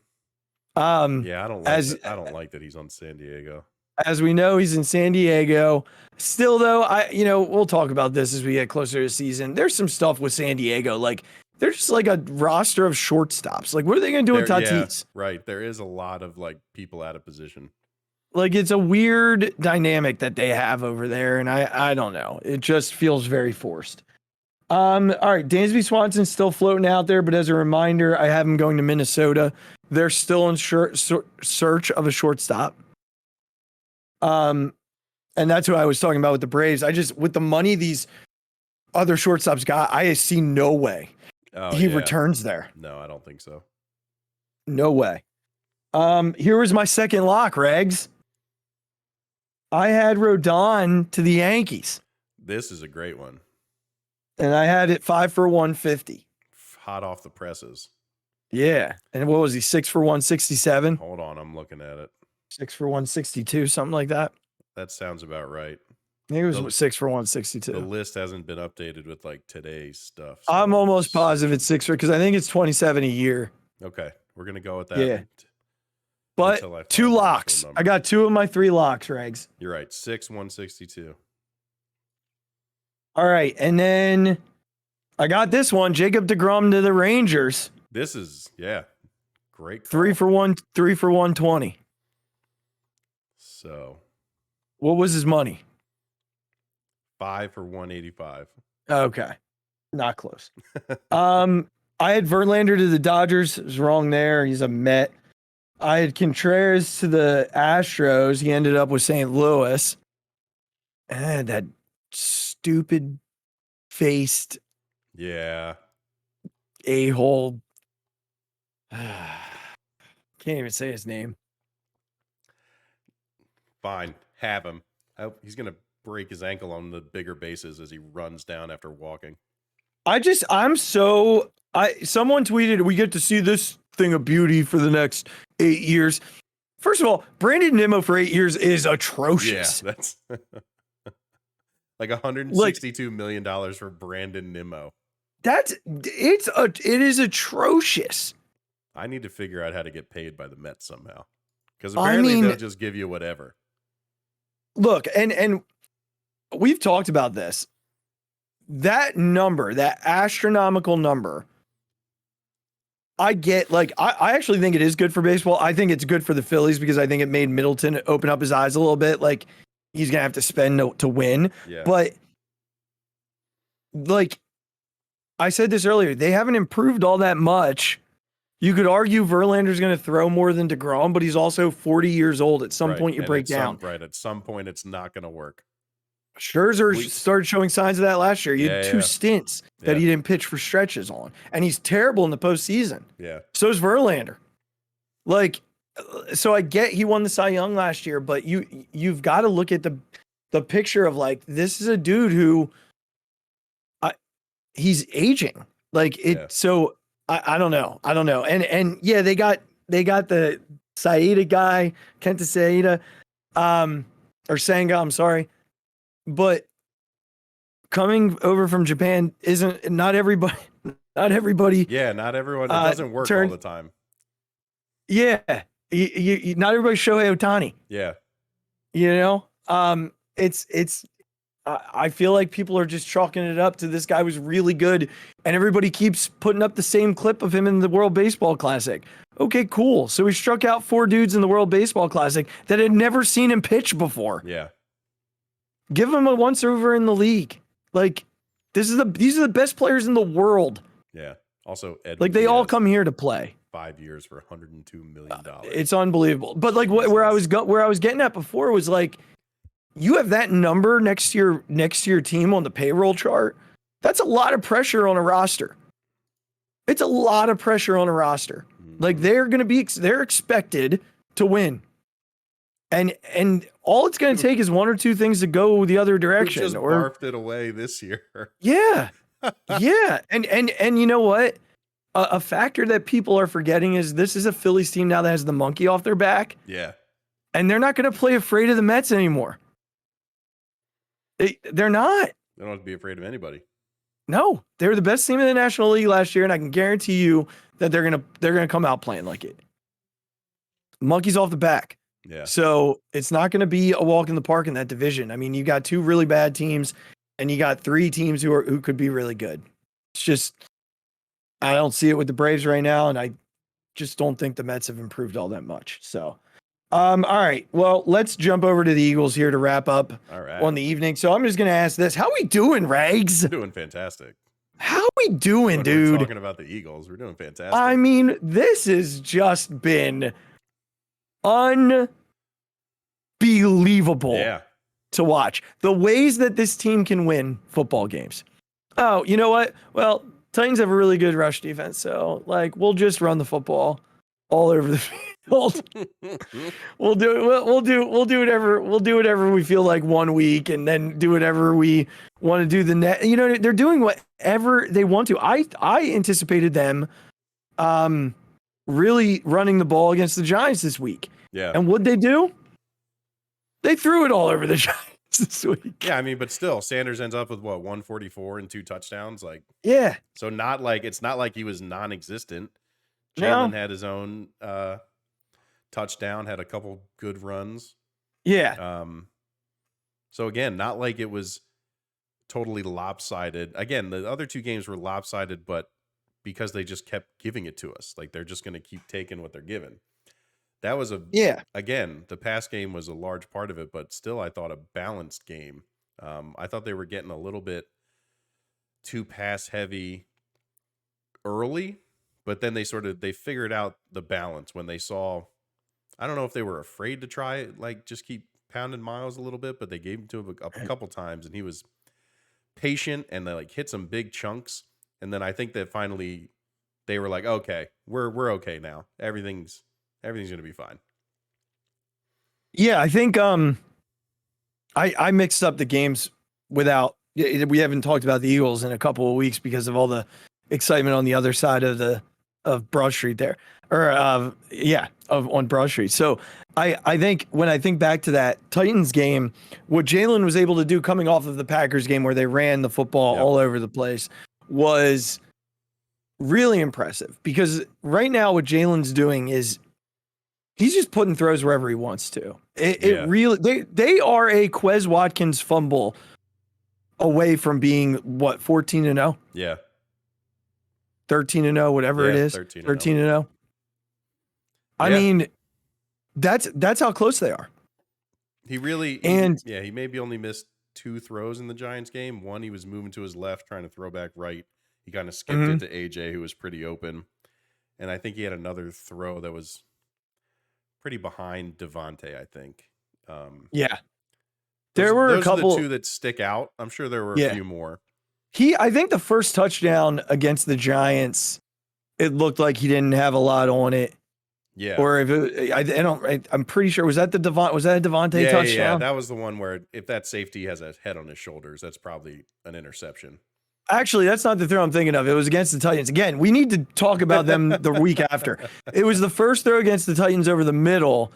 Yeah, I don't like that he's on San Diego. As we know, he's in San Diego. Still, though, we'll talk about this as we get closer to the season. There's some stuff with San Diego, like they're just like a roster of shortstops. Like, what are they going to do with Tatis? Yeah, right. There is a lot of like people out of position. Like, it's a weird dynamic that they have over there, and I don't know. It just feels very forced. All right, Dansby Swanson's still floating out there, but as a reminder, I have him going to Minnesota. They're still in search of a shortstop. And that's who I was talking about with the Braves. With the money these other shortstops got, I see no way he returns there. No, I don't think so. No way. Here was my second lock, Regs. I had Rodon to the Yankees. This is a great one. And I had it 5 for 150. Hot off the presses. Yeah. And what was he, 6 for 167? Hold on, I'm looking at it. 6 for 162, something like that. That sounds about right. I think it was 6 for 162. The list hasn't been updated with like today's stuff. So I'm almost positive it's 6 because I think it's 27 a year. Okay. We're going to go with that. Yeah. But 2 locks. I got 2 of my 3 locks, Regs. You're right. 6, 162. All right. And then I got this one, Jacob deGrom to the Rangers. This is, great call. 3 for 120. So. What was his money? 5 for 185. Okay. Not close. I had Verlander to the Dodgers. I was wrong there. He's a Met. I had Contreras to the Astros. He ended up with St. Louis. And that stupid faced a-hole. Can't even say his name. Fine. Have him. He's going to break his ankle on the bigger bases as he runs down after walking. Someone tweeted, we get to see this thing of beauty for the next 8 years. First of all, Brandon Nimmo for 8 years is atrocious. Yeah, that's like $162 million for Brandon Nimmo. It is atrocious. I need to figure out how to get paid by the Mets somehow. Because apparently they'll just give you whatever. Look, and we've talked about this. That number, that astronomical number, I get, I actually think it is good for baseball. I think it's good for the Phillies because I think it made Middleton open up his eyes a little bit. Like, he's going to have to spend to win. Yeah. But, I said this earlier, they haven't improved all that much. You could argue Verlander's going to throw more than DeGrom, but he's also 40 years old. At some point, you break down. At some point, it's not going to work. Scherzer started showing signs of that last year. He had 2 stints that he didn't pitch for stretches on, and he's terrible in the postseason. Yeah. So is Verlander. So I get he won the Cy Young last year, but you've got to look at the picture of this is a dude who he's aging. So I don't know. And yeah, they got the Saida guy, Kenta Saida, or Senga, I'm sorry. But coming over from Japan isn't not everybody. Yeah, not everyone. It doesn't work all the time. Yeah, not everybody's Shohei Ohtani. Yeah, it's. I feel like people are just chalking it up to this guy was really good, and everybody keeps putting up the same clip of him in the World Baseball Classic. Okay, cool. So he struck out 4 dudes in the World Baseball Classic that had never seen him pitch before. Yeah. Give him a once over in the league. Like, these are the best players in the world. Yeah. Also, like they all come here to play. 5 years for $102 million. It's unbelievable. But like where I was getting at before was like, you have that number next to your team on the payroll chart. That's a lot of pressure on a roster. It's a lot of pressure on a roster. Like they're expected to win. And all it's going to take is one or two things to go the other direction. We just barfed it away this year. Yeah. Yeah. And you know what? A factor that people are forgetting is this is a Phillies team now that has the monkey off their back. Yeah. And they're not going to play afraid of the Mets anymore. They're not. They don't have to be afraid of anybody. No, they were the best team in the National League last year, and I can guarantee you that they're gonna come out playing like it. Monkey's off the back. Yeah. So it's not going to be a walk in the park in that division. I mean, you got two really bad teams, and you got three teams who could be really good. It's just I don't see it with the Braves right now, and I just don't think the Mets have improved all that much. So, all right. Well, let's jump over to the Eagles here to wrap up on the evening. So I'm just going to ask this. How we doing, Rags? We're doing fantastic. How we doing, dude? We're talking about the Eagles. We're doing fantastic. I mean, this has just been unbelievable to watch. The ways that this team can win football games. Oh, you know what? Well, Titans have a really good rush defense, so like we'll just run the football all over the field. We'll do whatever we feel like one week, and then do whatever we want to do the net. You know, they're doing whatever they want to. I anticipated them really running the ball against the Giants this week. Yeah. And what'd they do? They threw it all over the Giants this week. Yeah, I mean, but still, Sanders ends up with 144 and 2 touchdowns. like. Yeah. So it's not like he was non-existent. No. Jalen had his own touchdown, had a couple good runs. Yeah. So again, not like it was totally lopsided. Again, the other two games were lopsided, but because they just kept giving it to us, like they're just going to keep taking what they're given. That was again, the pass game was a large part of it, but still I thought a balanced game. I thought they were getting a little bit too pass heavy early, but then they figured out the balance when they saw, I don't know if they were afraid to try it, like just keep pounding Miles a little bit, but they gave him to him a couple times and he was patient and they like hit some big chunks. And then I think that finally they were like, okay, we're okay now. Everything's going to be fine. Yeah, I think I mixed up the games we haven't talked about the Eagles in a couple of weeks because of all the excitement on the other side of Broad Street there. Or on Broad Street. So I think when I think back to that Titans game, what Jalen was able to do coming off of the Packers game where they ran the football all over the place was really impressive, because right now what Jalen's doing is he's just putting throws wherever he wants to. It really, they are a Quez Watkins fumble away from being 14-0? Yeah. 13-0, whatever it is. 13-0. I mean, that's how close they are. He maybe only missed 2 throws in the Giants game. One, he was moving to his left, trying to throw back right. He kind of skipped it to AJ, who was pretty open. And I think he had another throw that was pretty behind Devontae, I think. There were a couple. Those are the 2 that stick out. I'm sure there were a few more. I think the first touchdown against the Giants, it looked like he didn't have a lot on it. Yeah. Or if I'm pretty sure, was that a Devontae touchdown? Yeah, that was the one where if that safety has a head on his shoulders, that's probably an interception. Actually, that's not the throw I'm thinking of. It was against the Titans. Again, we need to talk about them the week after. It was the first throw against the Titans over the middle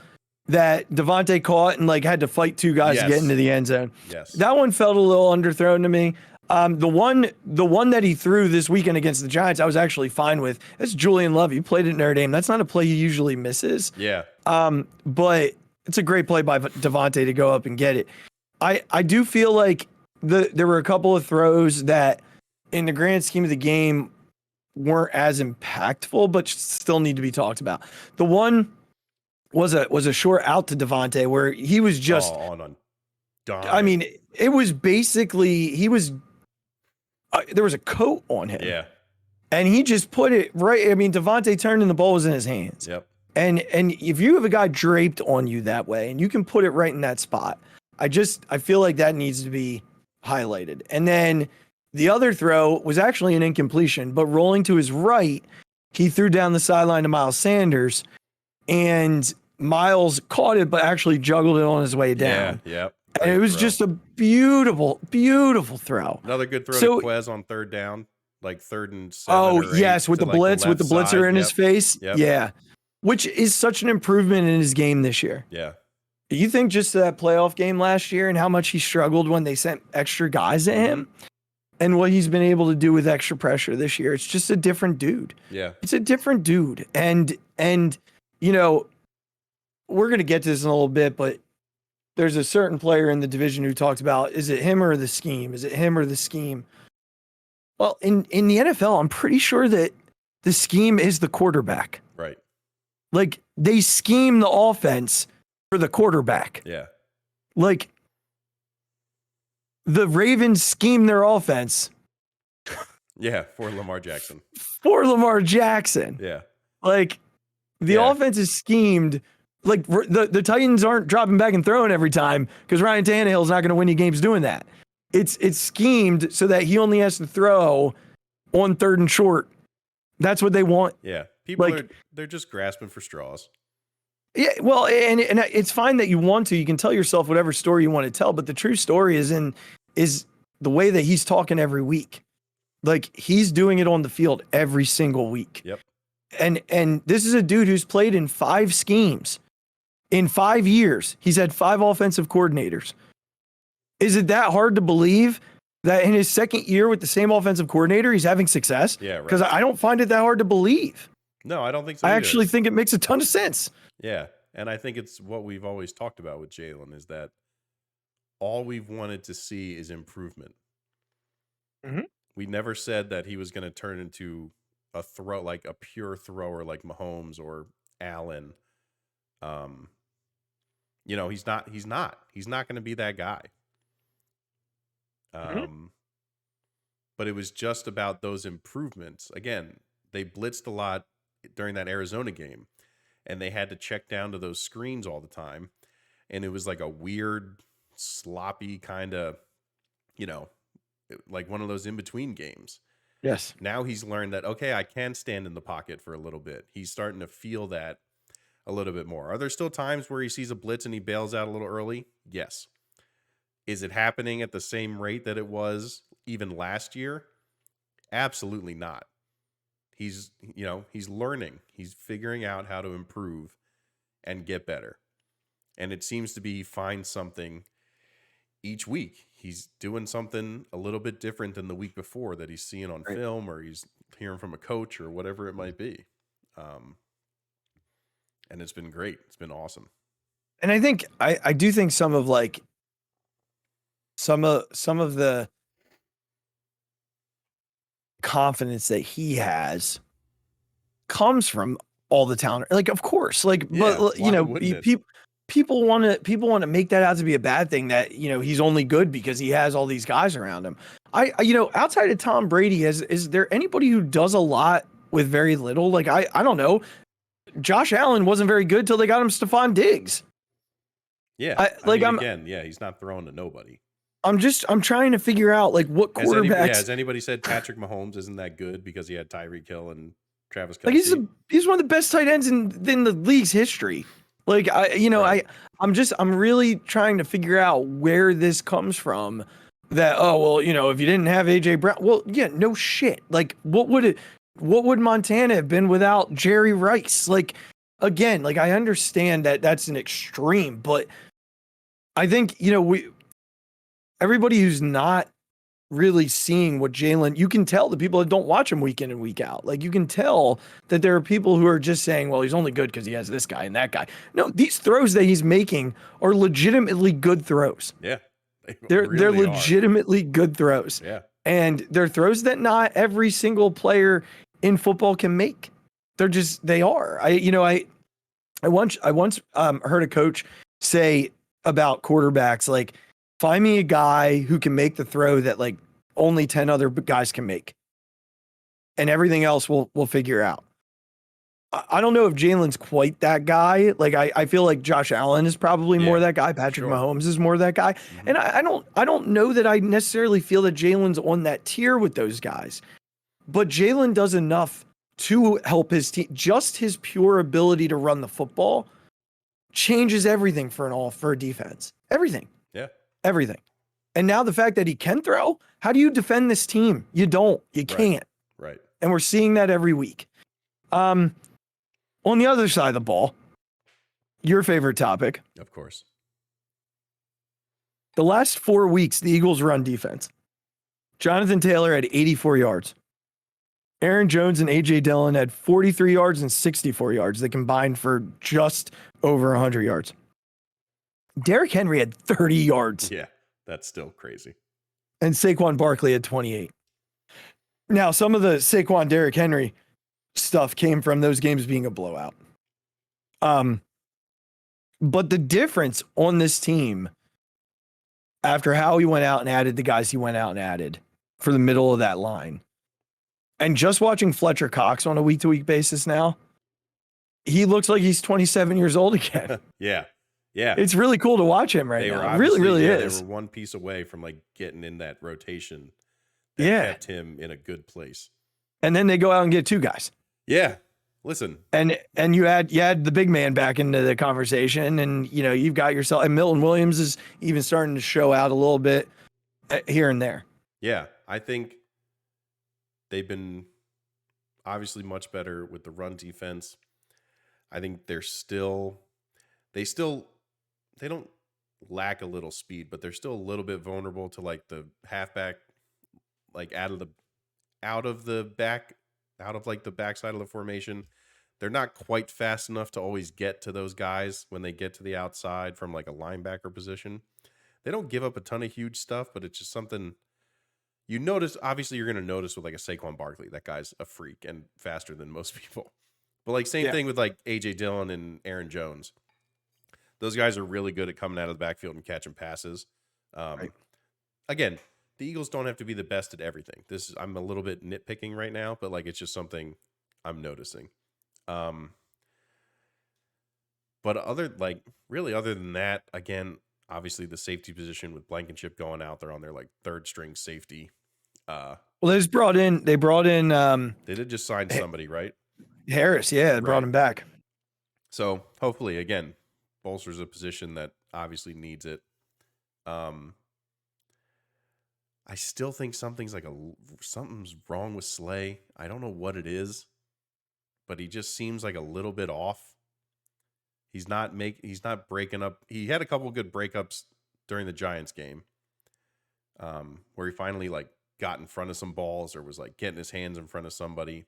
that Devontae caught and like had to fight 2 guys to get into the end zone. Yes. That one felt a little underthrown to me. The one that he threw this weekend against the Giants, I was actually fine with. That's Julian Love. He played at Notre Dame. That's not a play he usually misses. Yeah. But it's a great play by Devontae to go up and get it. I do feel like there were a couple of throws that, in the grand scheme of the game, weren't as impactful, but still need to be talked about. The one was a short out to Devontae where he was just I mean, it was basically there was a coat on him. Yeah. And he just put it right. I mean, Devontae turned and the ball was in his hands. Yep. And if you have a guy draped on you that way and you can put it right in that spot, I feel like that needs to be highlighted. And then the other throw was actually an incompletion, but rolling to his right, he threw down the sideline to Miles Sanders, and Miles caught it, but actually juggled it on his way down. Yeah. Yep. And it was just a beautiful, beautiful throw. Another good throw to Quez on third down, like 3rd and 7. Oh, yes, with the blitz, with the blitzer in his face. Yep. Yeah. Which is such an improvement in his game this year. Yeah. You think just that playoff game last year and how much he struggled when they sent extra guys at him and what he's been able to do with extra pressure this year? It's just a different dude. Yeah. It's a different dude. And you know, we're going to get to this in a little bit, but there's a certain player in the division who talked about, is it him or the scheme? Is it him or the scheme? Well, in the NFL, I'm pretty sure that the scheme is the quarterback. Right. Like, they scheme the offense for the quarterback. Yeah. Like, the Ravens scheme their offense. Yeah, for Lamar Jackson. For Lamar Jackson. Yeah. Like, the offense is schemed. Like, the Titans aren't dropping back and throwing every time because Ryan Tannehill's not going to win you games doing that. It's schemed so that he only has to throw on 3rd and short. That's what they want. Yeah. People they're just grasping for straws. Yeah, well, and it's fine that you want to. You can tell yourself whatever story you want to tell, but the true story is the way that he's talking every week. Like, he's doing it on the field every single week. Yep. And this is a dude who's played in 5 schemes. In 5 years, he's had 5 offensive coordinators. Is it that hard to believe that in his second year with the same offensive coordinator, he's having success? Yeah, right. Because I don't find it that hard to believe. No, I don't think so I either. actually think it makes a ton of sense. Yeah, and I think it's what we've always talked about with Jalen is that all we've wanted to see is improvement. Mm-hmm. We never said that he was going to turn into a pure thrower like Mahomes or Allen. You know, he's not going to be that guy. But it was just about those improvements. Again, they blitzed a lot during that Arizona game, and they had to check down to those screens all the time. And it was like a weird, sloppy kind of, you know, like one of those in-between games. Yes. Now he's learned that, okay, I can stand in the pocket for a little bit. He's starting to feel that a little bit more. Are there still times where he sees a blitz and he bails out a little early? Yes. Is it happening at the same rate that it was even last year? Absolutely not. He's learning. He's figuring out how to improve and get better. And it seems to be he finds something each week. He's doing something a little bit different than the week before that he's seeing on film or he's hearing from a coach or whatever it might be. And it's been great. It's been awesome. And I think I do think some of the confidence that he has comes from all the talent. Like, of course, like, Yeah, but you know, why wouldn't it? people want to make that out to be a bad thing, that, you know, he's only good because he has all these guys around him. I you know, outside of Tom Brady, is there anybody who does a lot with very little? Like, I don't know. Josh Allen wasn't very good till they got him Stephon Diggs. Yeah. He's not throwing to nobody. I'm trying to figure out, like, what quarterbacks. Has anybody said Patrick Mahomes isn't that good because he had Tyreek Hill and Travis Kelce? Like, he's one of the best tight ends in the league's history. Like, I'm really trying to figure out where this comes from. That, oh, well, you know, if you didn't have AJ Brown, well, yeah, no shit. Like, what would Montana have been without Jerry Rice? Like, again, like, I understand that that's an extreme, but I think, you know, everybody who's not really seeing what Jalen, you can tell the people that don't watch him week in and week out. Like, you can tell that there are people who are just saying, well, he's only good because he has this guy and that guy. No, these throws that he's making are legitimately good throws. Yeah. They're legitimately good throws. Yeah. And they're throws that not every single player in football can make. They are. I once heard a coach say about quarterbacks, like, Find me a guy who can make the throw that like only 10 other guys can make. And everything else we'll figure out. I don't know if Jalen's quite that guy. Like I feel like Josh Allen is probably more that guy. Patrick Mahomes is more that guy. Mm-hmm. And I don't know that I necessarily feel that Jalen's on that tier with those guys. But Jalen does enough to help his team. Just his pure ability to run the football changes everything for a defense. Everything. Yeah. Everything. And now the fact that he can throw, how do you defend this team? You don't. You can't. Right. And we're seeing that every week. On the other side of the ball, your favorite topic. Of course. The last 4 weeks, the Eagles run defense. Jonathan Taylor had 84 yards. Aaron Jones and A.J. Dillon had 43 yards and 64 yards. They combined for just over 100 yards. Derrick Henry had 30 yards. Yeah, that's still crazy. And Saquon Barkley had 28. Now, some of the Saquon Derrick Henry stuff came from those games being a blowout. But the difference on this team, after how he went out and added the guys he went out and added for the middle of that line, and just watching Fletcher Cox on a week-to-week basis now, he looks like he's 27 years old again. Yeah. Yeah. It's really cool to watch him right now. It really, really is. They were one piece away from like getting in that rotation that kept him in a good place. And then they go out and get 2 guys. Yeah. Listen. And you add the big man back into the conversation, and you've got yourself, and Milton Williams is even starting to show out a little bit here and there. Yeah. I think they've been obviously much better with the run defense. I think they don't lack a little speed, but they're still a little bit vulnerable to like the halfback, like out of the backside of the formation. They're not quite fast enough to always get to those guys when they get to the outside from like a linebacker position. They don't give up a ton of huge stuff, but it's just something you notice. Obviously, you're going to notice with like a Saquon Barkley. That guy's a freak and faster than most people. But like same thing with like A.J. Dillon and Aaron Jones. Those guys are really good at coming out of the backfield and catching passes. Again, the Eagles don't have to be the best at everything. I'm a little bit nitpicking right now, but like it's just something I'm noticing. But other than that, again, obviously the safety position with Blankenship going out there on their like third string safety. Well, they brought in. They did just sign somebody, right? Harris, they brought him back. So hopefully, again, bolsters a position that obviously needs it. I still think something's wrong with Slay. I don't know what it is, but he just seems like a little bit off. He's not breaking up. He had a couple good breakups during the Giants game, where he finally like got in front of some balls or was like getting his hands in front of somebody,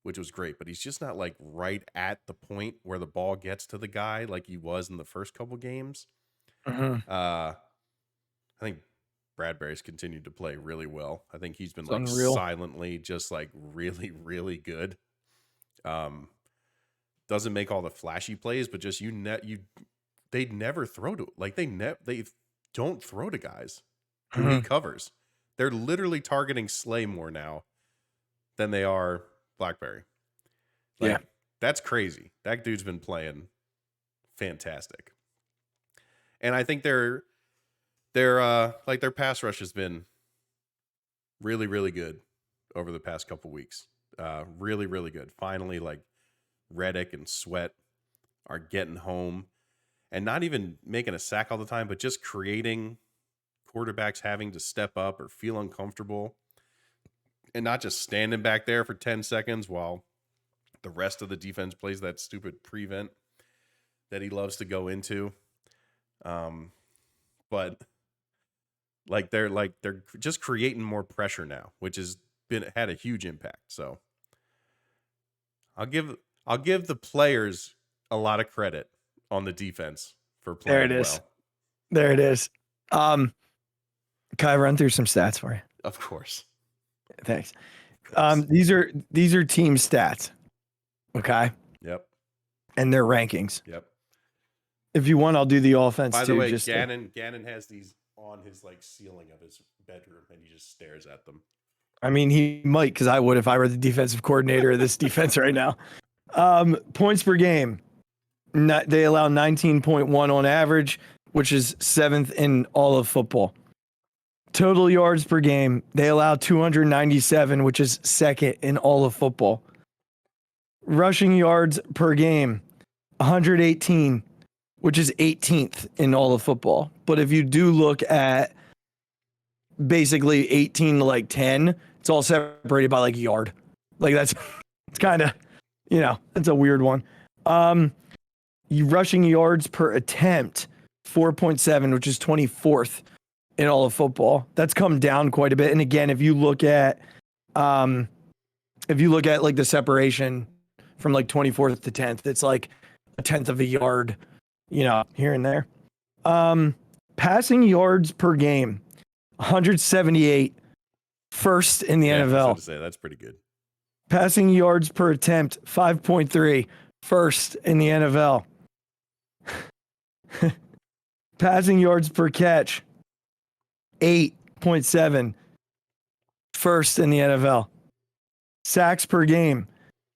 which was great. But he's just not like right at the point where the ball gets to the guy like he was in the first couple games. Mm-hmm. I think Bradbury's continued to play really well. I think he's been It's like unreal. silently just like really, really good. Doesn't make all the flashy plays, but just they never throw to like they don't throw to guys who he covers. They're literally targeting Slay more now than they are Blackberry. Like, that's crazy. That dude's been playing fantastic. And I think their pass rush has been really, really good over the past couple weeks. Really, really good. Finally, like Reddick and Sweat are getting home and not even making a sack all the time, but just creating quarterbacks having to step up or feel uncomfortable and not just standing back there for 10 seconds while the rest of the defense plays that stupid prevent that he loves to go into. But they're just creating more pressure now, which had a huge impact. So I'll give the players a lot of credit on the defense for playing well. There it is. Can I run through some stats for you? Of course. Thanks. These are team stats. Okay. Yep. And their rankings. Yep. If you want, I'll do the offense By too. the way, just Gannon has these on his like ceiling of his bedroom, and he just stares at them. I mean, he might, because I would if I were the defensive coordinator of this defense right now. Points per game. They allow 19.1 on average, which is 7th in all of football. Total yards per game. They allow 297, which is 2nd in all of football. Rushing yards per game, 118, which is 18th in all of football. But if you do look at basically 18 to like 10, it's all separated by like yard. Like it's kind of, that's a weird one. Rushing yards per attempt, 4.7, which is 24th in all of football. That's come down quite a bit. And again, if you look at like the separation from like 24th to 10th, it's like a 10th of a yard, here and there. Passing yards per game, 178, first in the NFL. I was about to say, that's pretty good. Passing yards per attempt, 5.3, first in the NFL. Passing yards per catch, 8.7, first in the NFL. Sacks per game,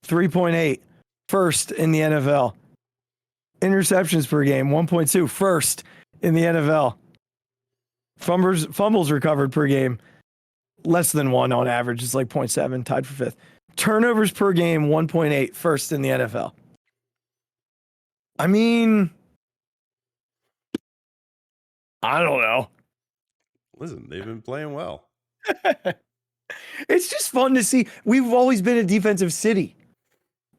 3.8, first in the NFL. Interceptions per game, 1.2, first in the NFL. Fumbles recovered per game, less than 1 on average. It's like 0.7, tied for 5th. Turnovers per game, 1.8, first in the NFL. I mean, I don't know. Listen, they've been playing well. It's just fun to see. We've always been a defensive city.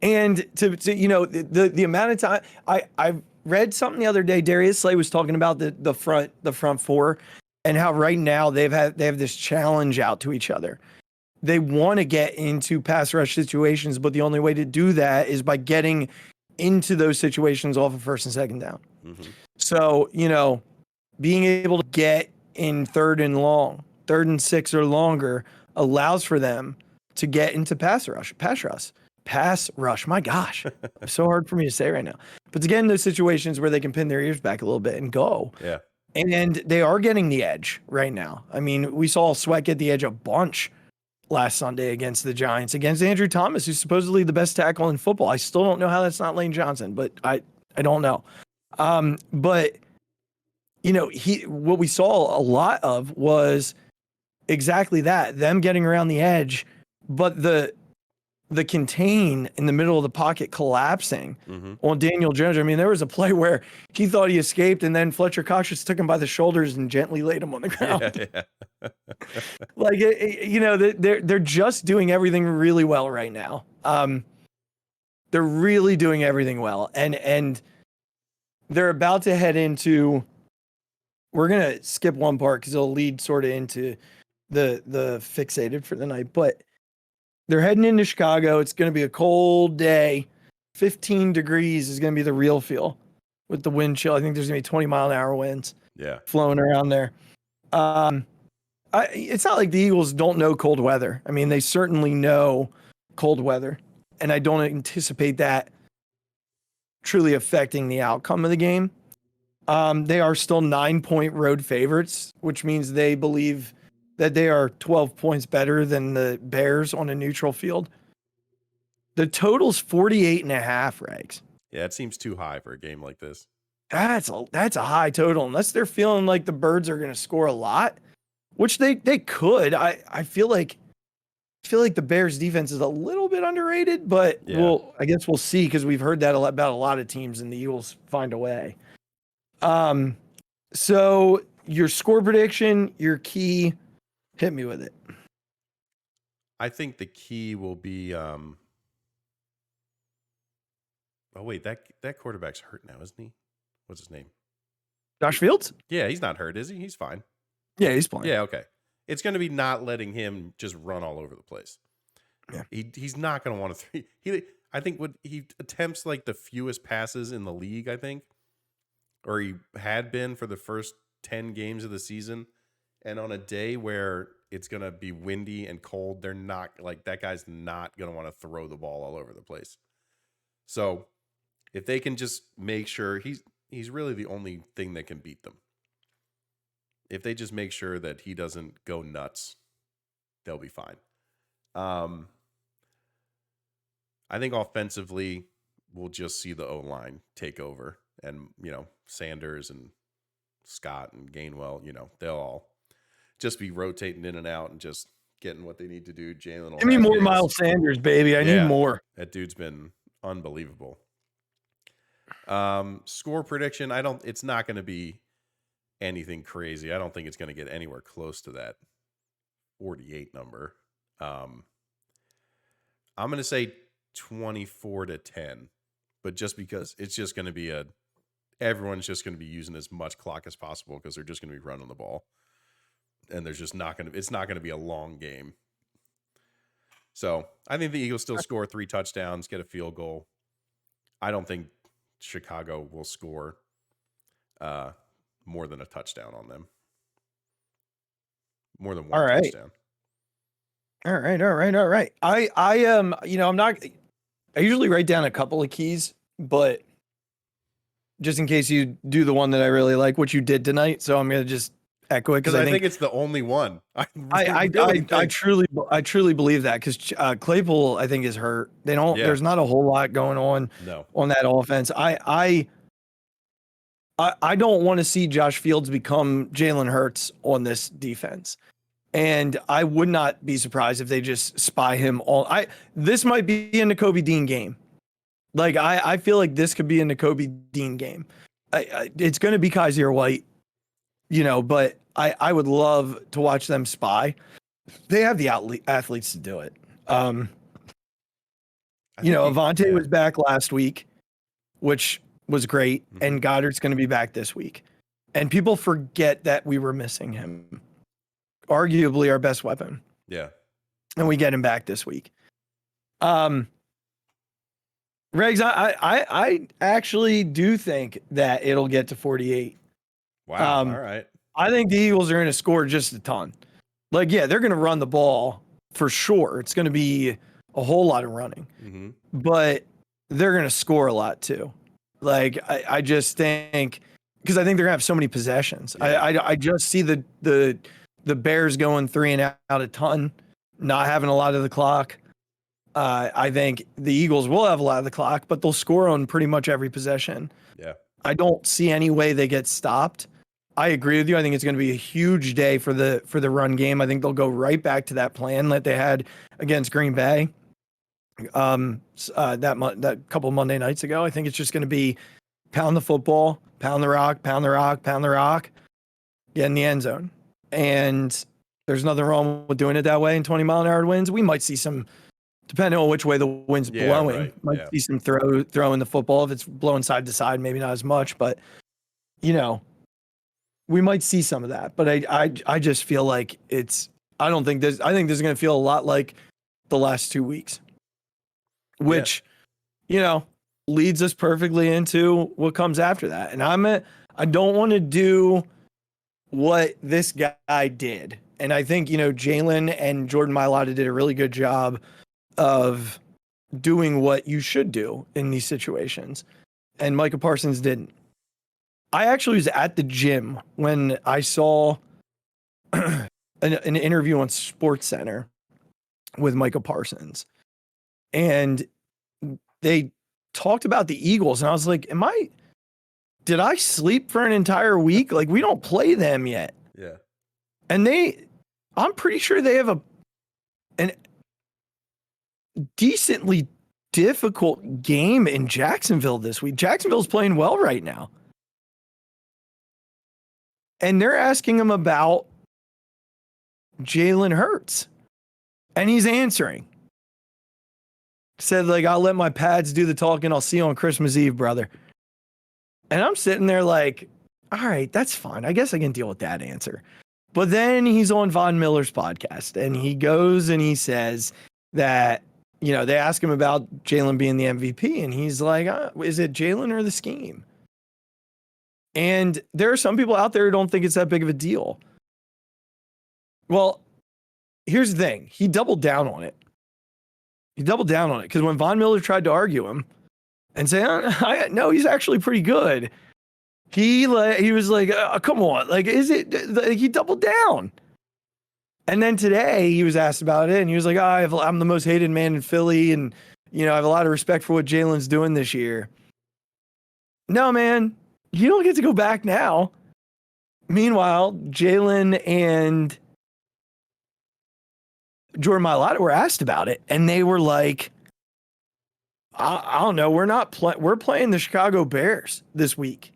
And to the amount of time I read something the other day, Darius Slay was talking about the front four and how right now they have this challenge out to each other. They want to get into pass rush situations, but the only way to do that is by getting into those situations off of first and second down. Mm-hmm. So, being able to get in third and 6 or longer allows for them to get into pass rush. My gosh, it's so hard for me to say right now. But to get in those situations where they can pin their ears back a little bit and go. Yeah. And they are getting the edge right now. I mean, we saw Sweat get the edge a bunch last Sunday against the Giants, against Andrew Thomas, who's supposedly the best tackle in football. I still don't know how that's not Lane Johnson, but I don't know. But what we saw a lot of was exactly that, them getting around the edge, but the contain in the middle of the pocket collapsing on Daniel Jones. I mean, there was a play where he thought he escaped, and then Fletcher Cox just took him by the shoulders and gently laid him on the ground. Yeah. Like, they're just doing everything really well right now. They're really doing everything well, and they're about to head into. We're gonna skip one part because it'll lead sort of into the fixated for the night, but. They're heading into Chicago. It's going to be a cold day. 15 degrees is going to be the real feel with the wind chill. I think there's going to be 20-mile-an-hour winds flowing around there. It's not like the Eagles don't know cold weather. I mean, they certainly know cold weather, and I don't anticipate that truly affecting the outcome of the game. They are still 9-point road favorites, which means they believe that they are 12 points better than the Bears on a neutral field. The total's 48.5, Regs. Yeah, it seems too high for a game like this. That's a high total, unless they're feeling like the Birds are going to score a lot, which they could. I feel like the Bears defense is a little bit underrated, but I guess we'll see, because we've heard that about a lot of teams, and the Eagles find a way. So your score prediction, your key. Hit me with it. I think the key will be. Oh wait, that quarterback's hurt now, isn't he? What's his name? Josh Fields? Yeah, he's not hurt, is he? He's fine. Yeah, he's playing. Yeah, okay. It's going to be not letting him just run all over the place. Yeah, he's not going to want to. I think he attempts like the fewest passes in the league. I think, or he had been for the first 10 games of the season. And on a day where it's going to be windy and cold, they're not like that guy's not going to want to throw the ball all over the place. So if they can just make sure he's really the only thing that can beat them. If they just make sure that he doesn't go nuts, they'll be fine. I think offensively, we'll just see the O-line take over. And, Sanders and Scott and Gainwell, they'll all just be rotating in and out and just getting what they need to do. Jalen, give me more Miles Sanders, baby. I need more. That dude's been unbelievable. Score prediction, it's not going to be anything crazy. I don't think it's going to get anywhere close to that 48 number. I'm going to say 24-10, but just because it's just going to be everyone's just going to be using as much clock as possible because they're just going to be running the ball. And there's just it's not going to be a long game. So I think the Eagles still score 3 touchdowns, get a field goal. I don't think Chicago will score more than a touchdown on them. More than one touchdown. All right. I usually write down a couple of keys, but just in case you do the one that I really like, what you did tonight. So I'm going to just echo it because I think it's the only one. I truly believe that because Claypool, I think, is hurt. There's not a whole lot going on on that offense. I don't want to see Josh Fields become Jalen Hurts on this defense. And I would not be surprised if they just spy him all. This might be a Nakobe Dean game. Like, I feel like this could be a Nakobe Dean game. It's going to be Kaiser White, but I would love to watch them spy. They have the athletes to do it. Avante was back last week, which was great. Mm-hmm. And Goddard's going to be back this week. And people forget that we were missing him. Arguably our best weapon. Yeah. And we get him back this week. Regs, I actually do think that it'll get to 48. Wow. All right. I think the Eagles are going to score just a ton. Like, yeah, they're going to run the ball for sure. It's going to be a whole lot of running, but they're going to score a lot too. Like, I just think, because I think they're going to have so many possessions. Yeah. I just see the Bears going 3 and out a ton, not having a lot of the clock. I think the Eagles will have a lot of the clock, but they'll score on pretty much every possession. Yeah. I don't see any way they get stopped. I agree with you. I think it's going to be a huge day for the run game. I think they'll go right back to that plan that they had against Green Bay. That couple of Monday nights ago. I think it's just going to be pound the football, pound the rock, get in the end zone. And there's nothing wrong with doing it that way in 20-mile-an-hour winds. We might see some, depending on which way the wind's blowing, might see some throwing the football. If it's blowing side to side, maybe not as much, but we might see some of that. But I just feel like I think this is going to feel a lot like the last 2 weeks, which, leads us perfectly into what comes after that. And I don't want to do what this guy did. And I think, Jalen and Jordan Mailata did a really good job of doing what you should do in these situations. And Micah Parsons didn't. I actually was at the gym when I saw an interview on SportsCenter with Micah Parsons. And they talked about the Eagles. And I was like, did I sleep for an entire week? Like, we don't play them yet. Yeah. And I'm pretty sure they have an decently difficult game in Jacksonville this week. Jacksonville's playing well right now. And they're asking him about Jalen Hurts. And he's answering. Said, like, I'll let my pads do the talking. I'll see you on Christmas Eve, brother. And I'm sitting there like, all right, that's fine. I guess I can deal with that answer. But then he's on Von Miller's podcast and he goes and he says that, they ask him about Jalen being the MVP and he's like, is it Jalen or the scheme? And there are some people out there who don't think it's that big of a deal. Well, here's the thing. He doubled down on it. Because when Von Miller tried to argue him and say, no, he's actually pretty good. He was like, come on, like, is it? Like, he doubled down. And then today he was asked about it, and he was like, I'm the most hated man in Philly, and I have a lot of respect for what Jalen's doing this year. No, man, you don't get to go back now. Meanwhile, Jalen and Jordan Mailata were asked about it, and they were like, I don't know, we're playing the Chicago Bears this week.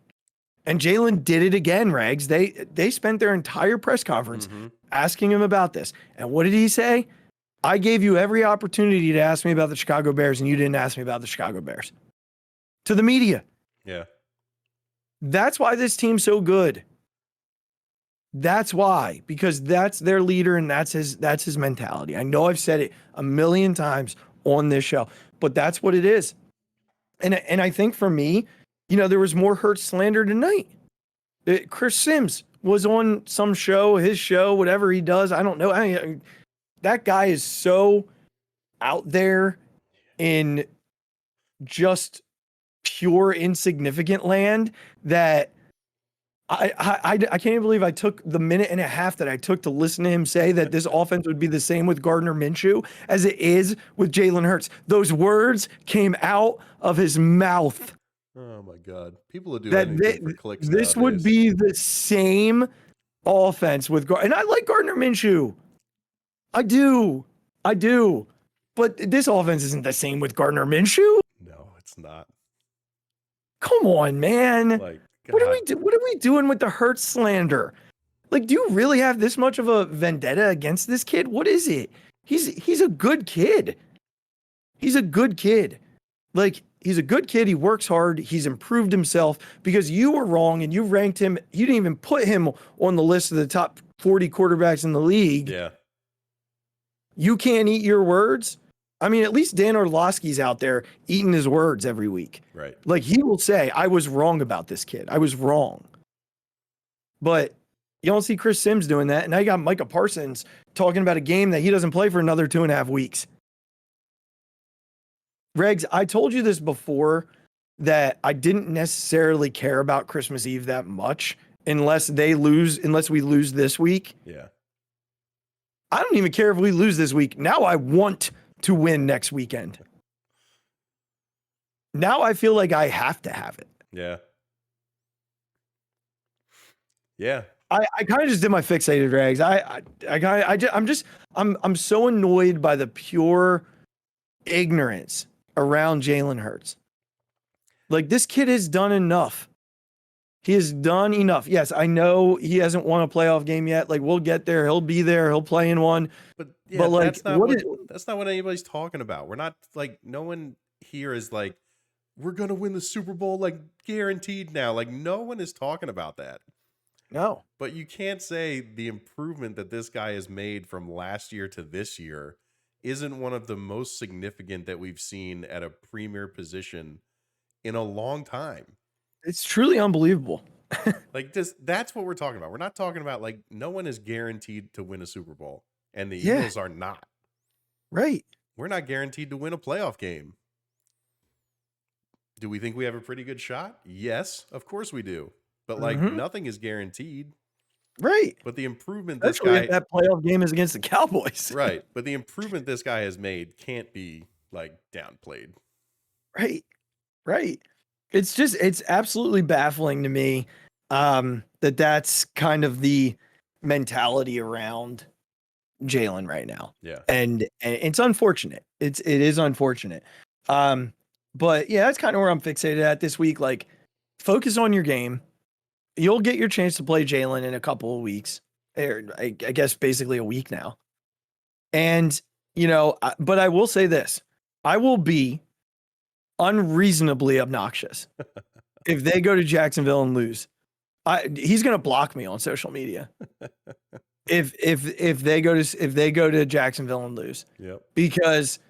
And Jalen did it again, Regs. They spent their entire press conference asking him about this. And what did he say? I gave you every opportunity to ask me about the Chicago Bears, and you didn't ask me about the Chicago Bears. To the media. Yeah. That's why this team's so good. That's why, because that's their leader and that's his mentality. I know I've said it a million times on this show, but that's what it is. And I think for me, there was more Hurts slander tonight. Chris Sims was on some show, his show, whatever he does. I don't know. That guy is so out there in just pure insignificant land that I can't even believe I took the minute and a half that I took to listen to him say that this offense would be the same with Gardner Minshew as it is with Jalen Hurts. Those words came out of his mouth. Oh my God. People will do anything for clicks This nowadays. would be the same offense with and I like Gardner Minshew. I do. But this offense isn't the same with Gardner Minshew. No, it's not. Come on, man. Like, what are we doing with the Hurts slander? Like, do you really have this much of a vendetta against this kid? What is it? He's a good kid. He's a good kid. Like, he's a good kid. He works hard. He's improved himself because you were wrong and you ranked him. You didn't even put him on the list of the top 40 quarterbacks in the league. Yeah. You can't eat your words. I mean, at least Dan Orlovsky's out there eating his words every week. Right. Like, he will say, I was wrong about this kid. I was wrong. But you don't see Chris Sims doing that. And now you got Micah Parsons talking about a game that he doesn't play for another 2.5 weeks. Regs, I told you this before that I didn't necessarily care about Christmas Eve that much unless we lose this week. Yeah. I don't even care if we lose this week. Now I want to win next weekend. Now I feel like I have to have it. Yeah. Yeah. I kind of just did my fixated rags. I'm so annoyed by the pure ignorance around Jalen Hurts. Like, this kid has done enough. He has done enough. Yes, I know he hasn't won a playoff game yet. Like, we'll get there. He'll be there. He'll play in one. But yeah, but like, that's not what anybody's talking about. We're not, like, no one here is like, we're going to win the Super Bowl, like, guaranteed now. Like, no one is talking about that. No. But you can't say the improvement that this guy has made from last year to this year isn't one of the most significant that we've seen at a premier position in a long time. It's truly unbelievable. Like, that's what we're talking about. We're not talking about, like, no one is guaranteed to win a Super Bowl, and the Eagles are not. Right. We're not guaranteed to win a playoff game. Do we think we have a pretty good shot? Yes, of course we do. But, like, nothing is guaranteed. Right. But the improvement Especially if that playoff game is against the Cowboys. Right. But the improvement this guy has made can't be, like, downplayed. Right. Right. It's absolutely baffling to me that's kind of the mentality around Jalen right now. Yeah. And it's unfortunate. It is unfortunate. But yeah, that's kind of where I'm fixated at this week. Like, focus on your game. You'll get your chance to play Jalen in a couple of weeks. I guess basically a week now. And, but I will say this. I will be unreasonably obnoxious if they go to Jacksonville and lose. He's going to block me on social media. if they go to Jacksonville and lose. Yep. Because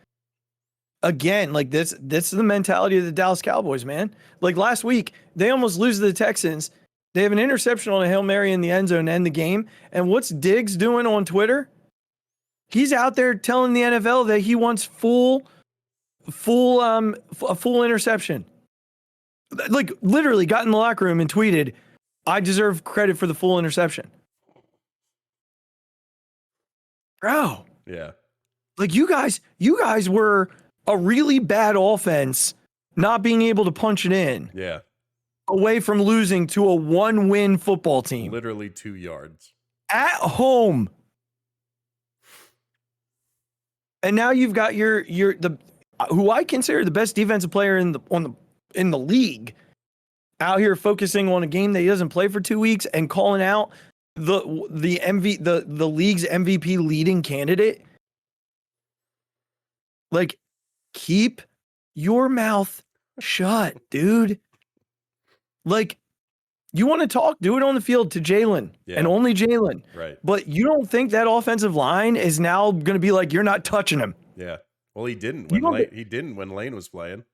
again, like this is the mentality of the Dallas Cowboys, man. Like last week, they almost lose to the Texans. They have an interception on a Hail Mary in the end zone to end the game. And what's Diggs doing on Twitter? He's out there telling the NFL that he wants a full interception. Like literally got in the locker room and tweeted, I deserve credit for the full interception. Bro. Yeah. Like you guys were a really bad offense, not being able to punch it in. Yeah. Away from losing to a 1-win football team. Literally 2 yards. At home. And now you've got who I consider the best defensive player in the league out here focusing on a game that he doesn't play for 2 weeks and calling out the league's MVP leading candidate. Like, keep your mouth shut, dude. Like, you want to talk, do it on the field to Jalen and only Jalen. Right. But you don't think that offensive line is now going to be like, you're not touching him. Yeah. Well, he didn't when Lane was playing.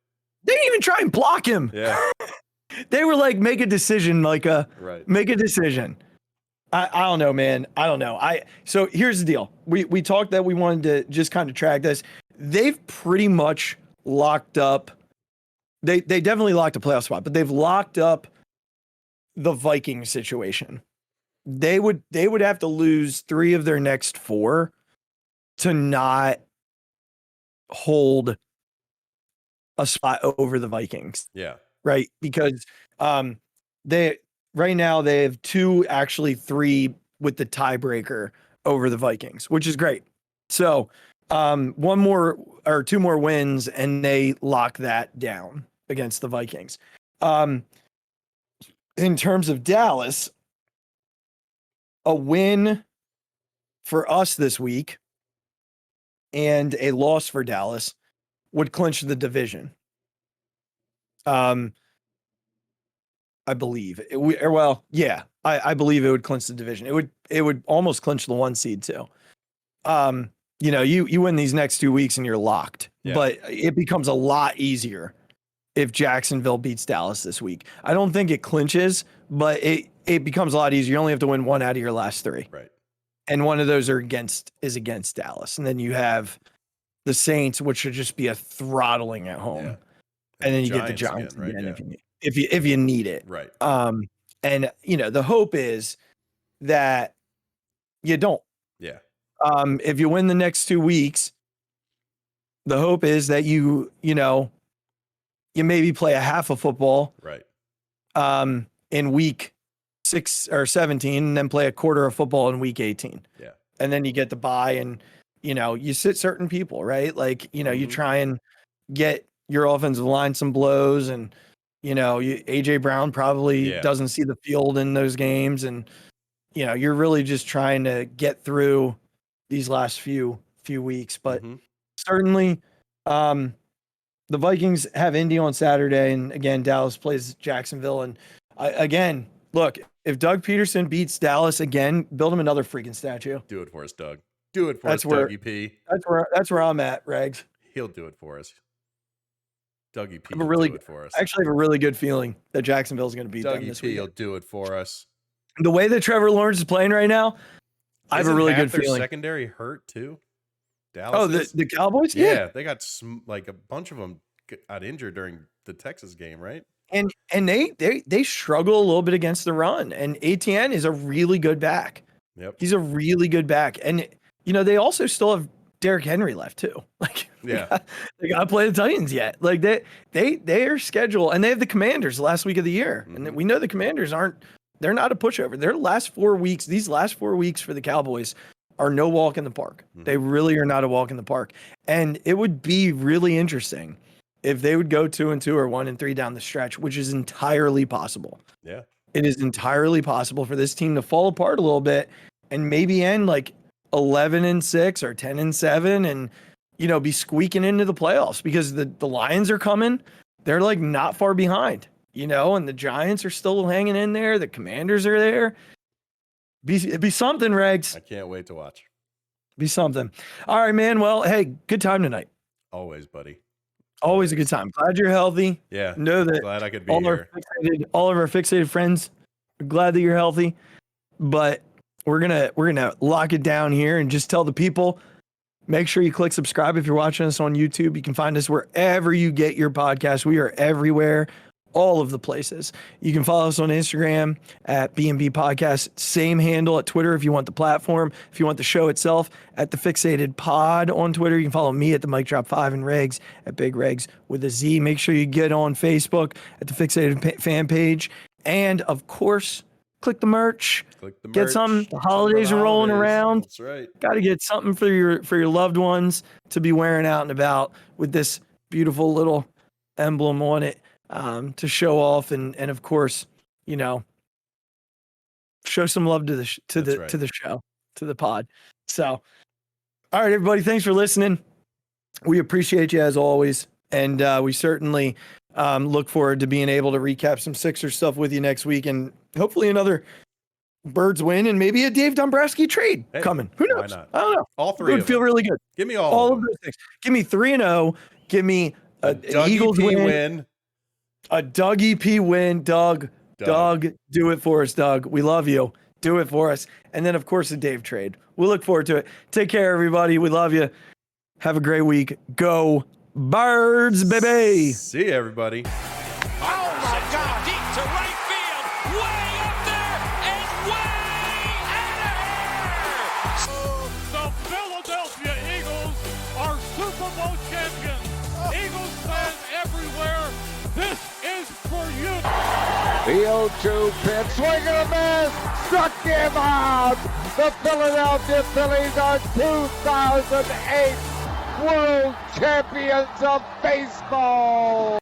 They didn't even try and block him. Yeah. They were like, make a decision, Micah. Right. Make a decision. I don't know, man. I don't know. So here's the deal. We talked that we wanted to just kind of track this. They've pretty much locked up. They definitely locked a playoff spot, but they've locked up the Vikings situation. They would have to lose 3 of their next 4 to not hold a spot over the Vikings. Yeah. Right. Because they right now they have 2, actually 3 with the tiebreaker over the Vikings, which is great. So 1 more or 2 more wins and they lock that down against the Vikings. In terms of Dallas, a win for us this week and a loss for Dallas would clinch the division. I believe I believe it would clinch the division. It would almost clinch the 1 seed too. You win these next 2 weeks and you're locked, but it becomes a lot easier if Jacksonville beats Dallas this week. I don't think it clinches, but it becomes a lot easier. You only have to win 1 out of your last 3. Right. And one of those is against Dallas. And then you have the Saints, which should just be a throttling at home. Yeah. And then you get the Giants again, if you need it. Right. And the hope is that you don't. Yeah. If you win the next 2 weeks, the hope is that you maybe play a half of football. Right. In week 6 or 17, and then play a quarter of football in week 18. Yeah. And then you get the bye and, you sit certain people, right? Like, you try and get your offensive line some blows and, AJ Brown probably doesn't see the field in those games. And, you're really just trying to get through these last few weeks. But certainly, the Vikings have Indy on Saturday. And again, Dallas plays Jacksonville. And look, if Doug Peterson beats Dallas again, build him another freaking statue. Do it for us, Doug. Do it for us, Dougie P. That's where I'm at, Regs. He'll do it for us. Dougie P will do it for us. I actually have a really good feeling that Jacksonville is going to beat them this week. Dougie P will do it for us. The way that Trevor Lawrence is playing right now, I have a really good feeling. Secondary hurt too. Dallas. The Cowboys? Yeah, they got like a bunch of them got injured during the Texas game, right? And they struggle a little bit against the run. And ATN is a really good back. Yep. He's a really good back. And they also still have Derrick Henry left too. Like, they got to play the Titans yet. Like they are scheduled, and they have the Commanders last week of the year. And we know the Commanders they're not a pushover. These last 4 weeks for the Cowboys are no walk in the park. They really are not a walk in the park. And it would be really interesting if they would go 2-2 or 1-3 down the stretch, which is entirely possible. Yeah. It is entirely possible for this team to fall apart a little bit and maybe end like 11-6 or 10-7 and, be squeaking into the playoffs because the Lions are coming. They're like not far behind, and the Giants are still hanging in there. The Commanders are there. It'd be something, Regs. I can't wait to watch. Be something. All right, man. Well, hey, good time tonight. Always, buddy. Always a good time. Glad you're healthy. Yeah. Know that glad I could be here. All of our fixated friends are glad that you're healthy. But we're gonna lock it down here and just tell the people, make sure you click subscribe if you're watching us on YouTube. You can find us wherever you get your podcast. We are everywhere all of the places. You can follow us on Instagram at B&B Podcast. Same handle at Twitter if you want the platform. If you want the show itself, at the Phixated Pod on Twitter. You can follow me at the Mic Drop 5 and Regs at Big Regs with a Z. Make sure you get on Facebook at the Phixated fan page. And, of course, click the merch. Get something. The holidays are rolling around. That's right. Got to get something for your loved ones to be wearing out and about with this beautiful little emblem on it. To show off and of course, show some love to the show, to the pod. So, all right, everybody, thanks for listening. We appreciate you as always, and we certainly look forward to being able to recap some Sixers stuff with you next week, and hopefully another Birds win and maybe a Dave Dombrowski trade coming. Who knows? Why not? I don't know. All three. It would feel really good. Give me all of those things. Give me 3-0. Give me an Eagles win. A Doug EP win. Doug, do it for us, Doug. We love you. Do it for us. And then, of course, a Dave trade. We'll look forward to it. Take care, everybody. We love you. Have a great week. Go Birds, baby. See you, everybody. Oh, my God. Deep to right field. Way up there and way out of here. The Philadelphia Eagles are Super Bowl champions. Eagles fans everywhere. This is for you. The 0-2 pitch, swing and a miss, struck him out. The Philadelphia Phillies are 2008 World Champions of Baseball.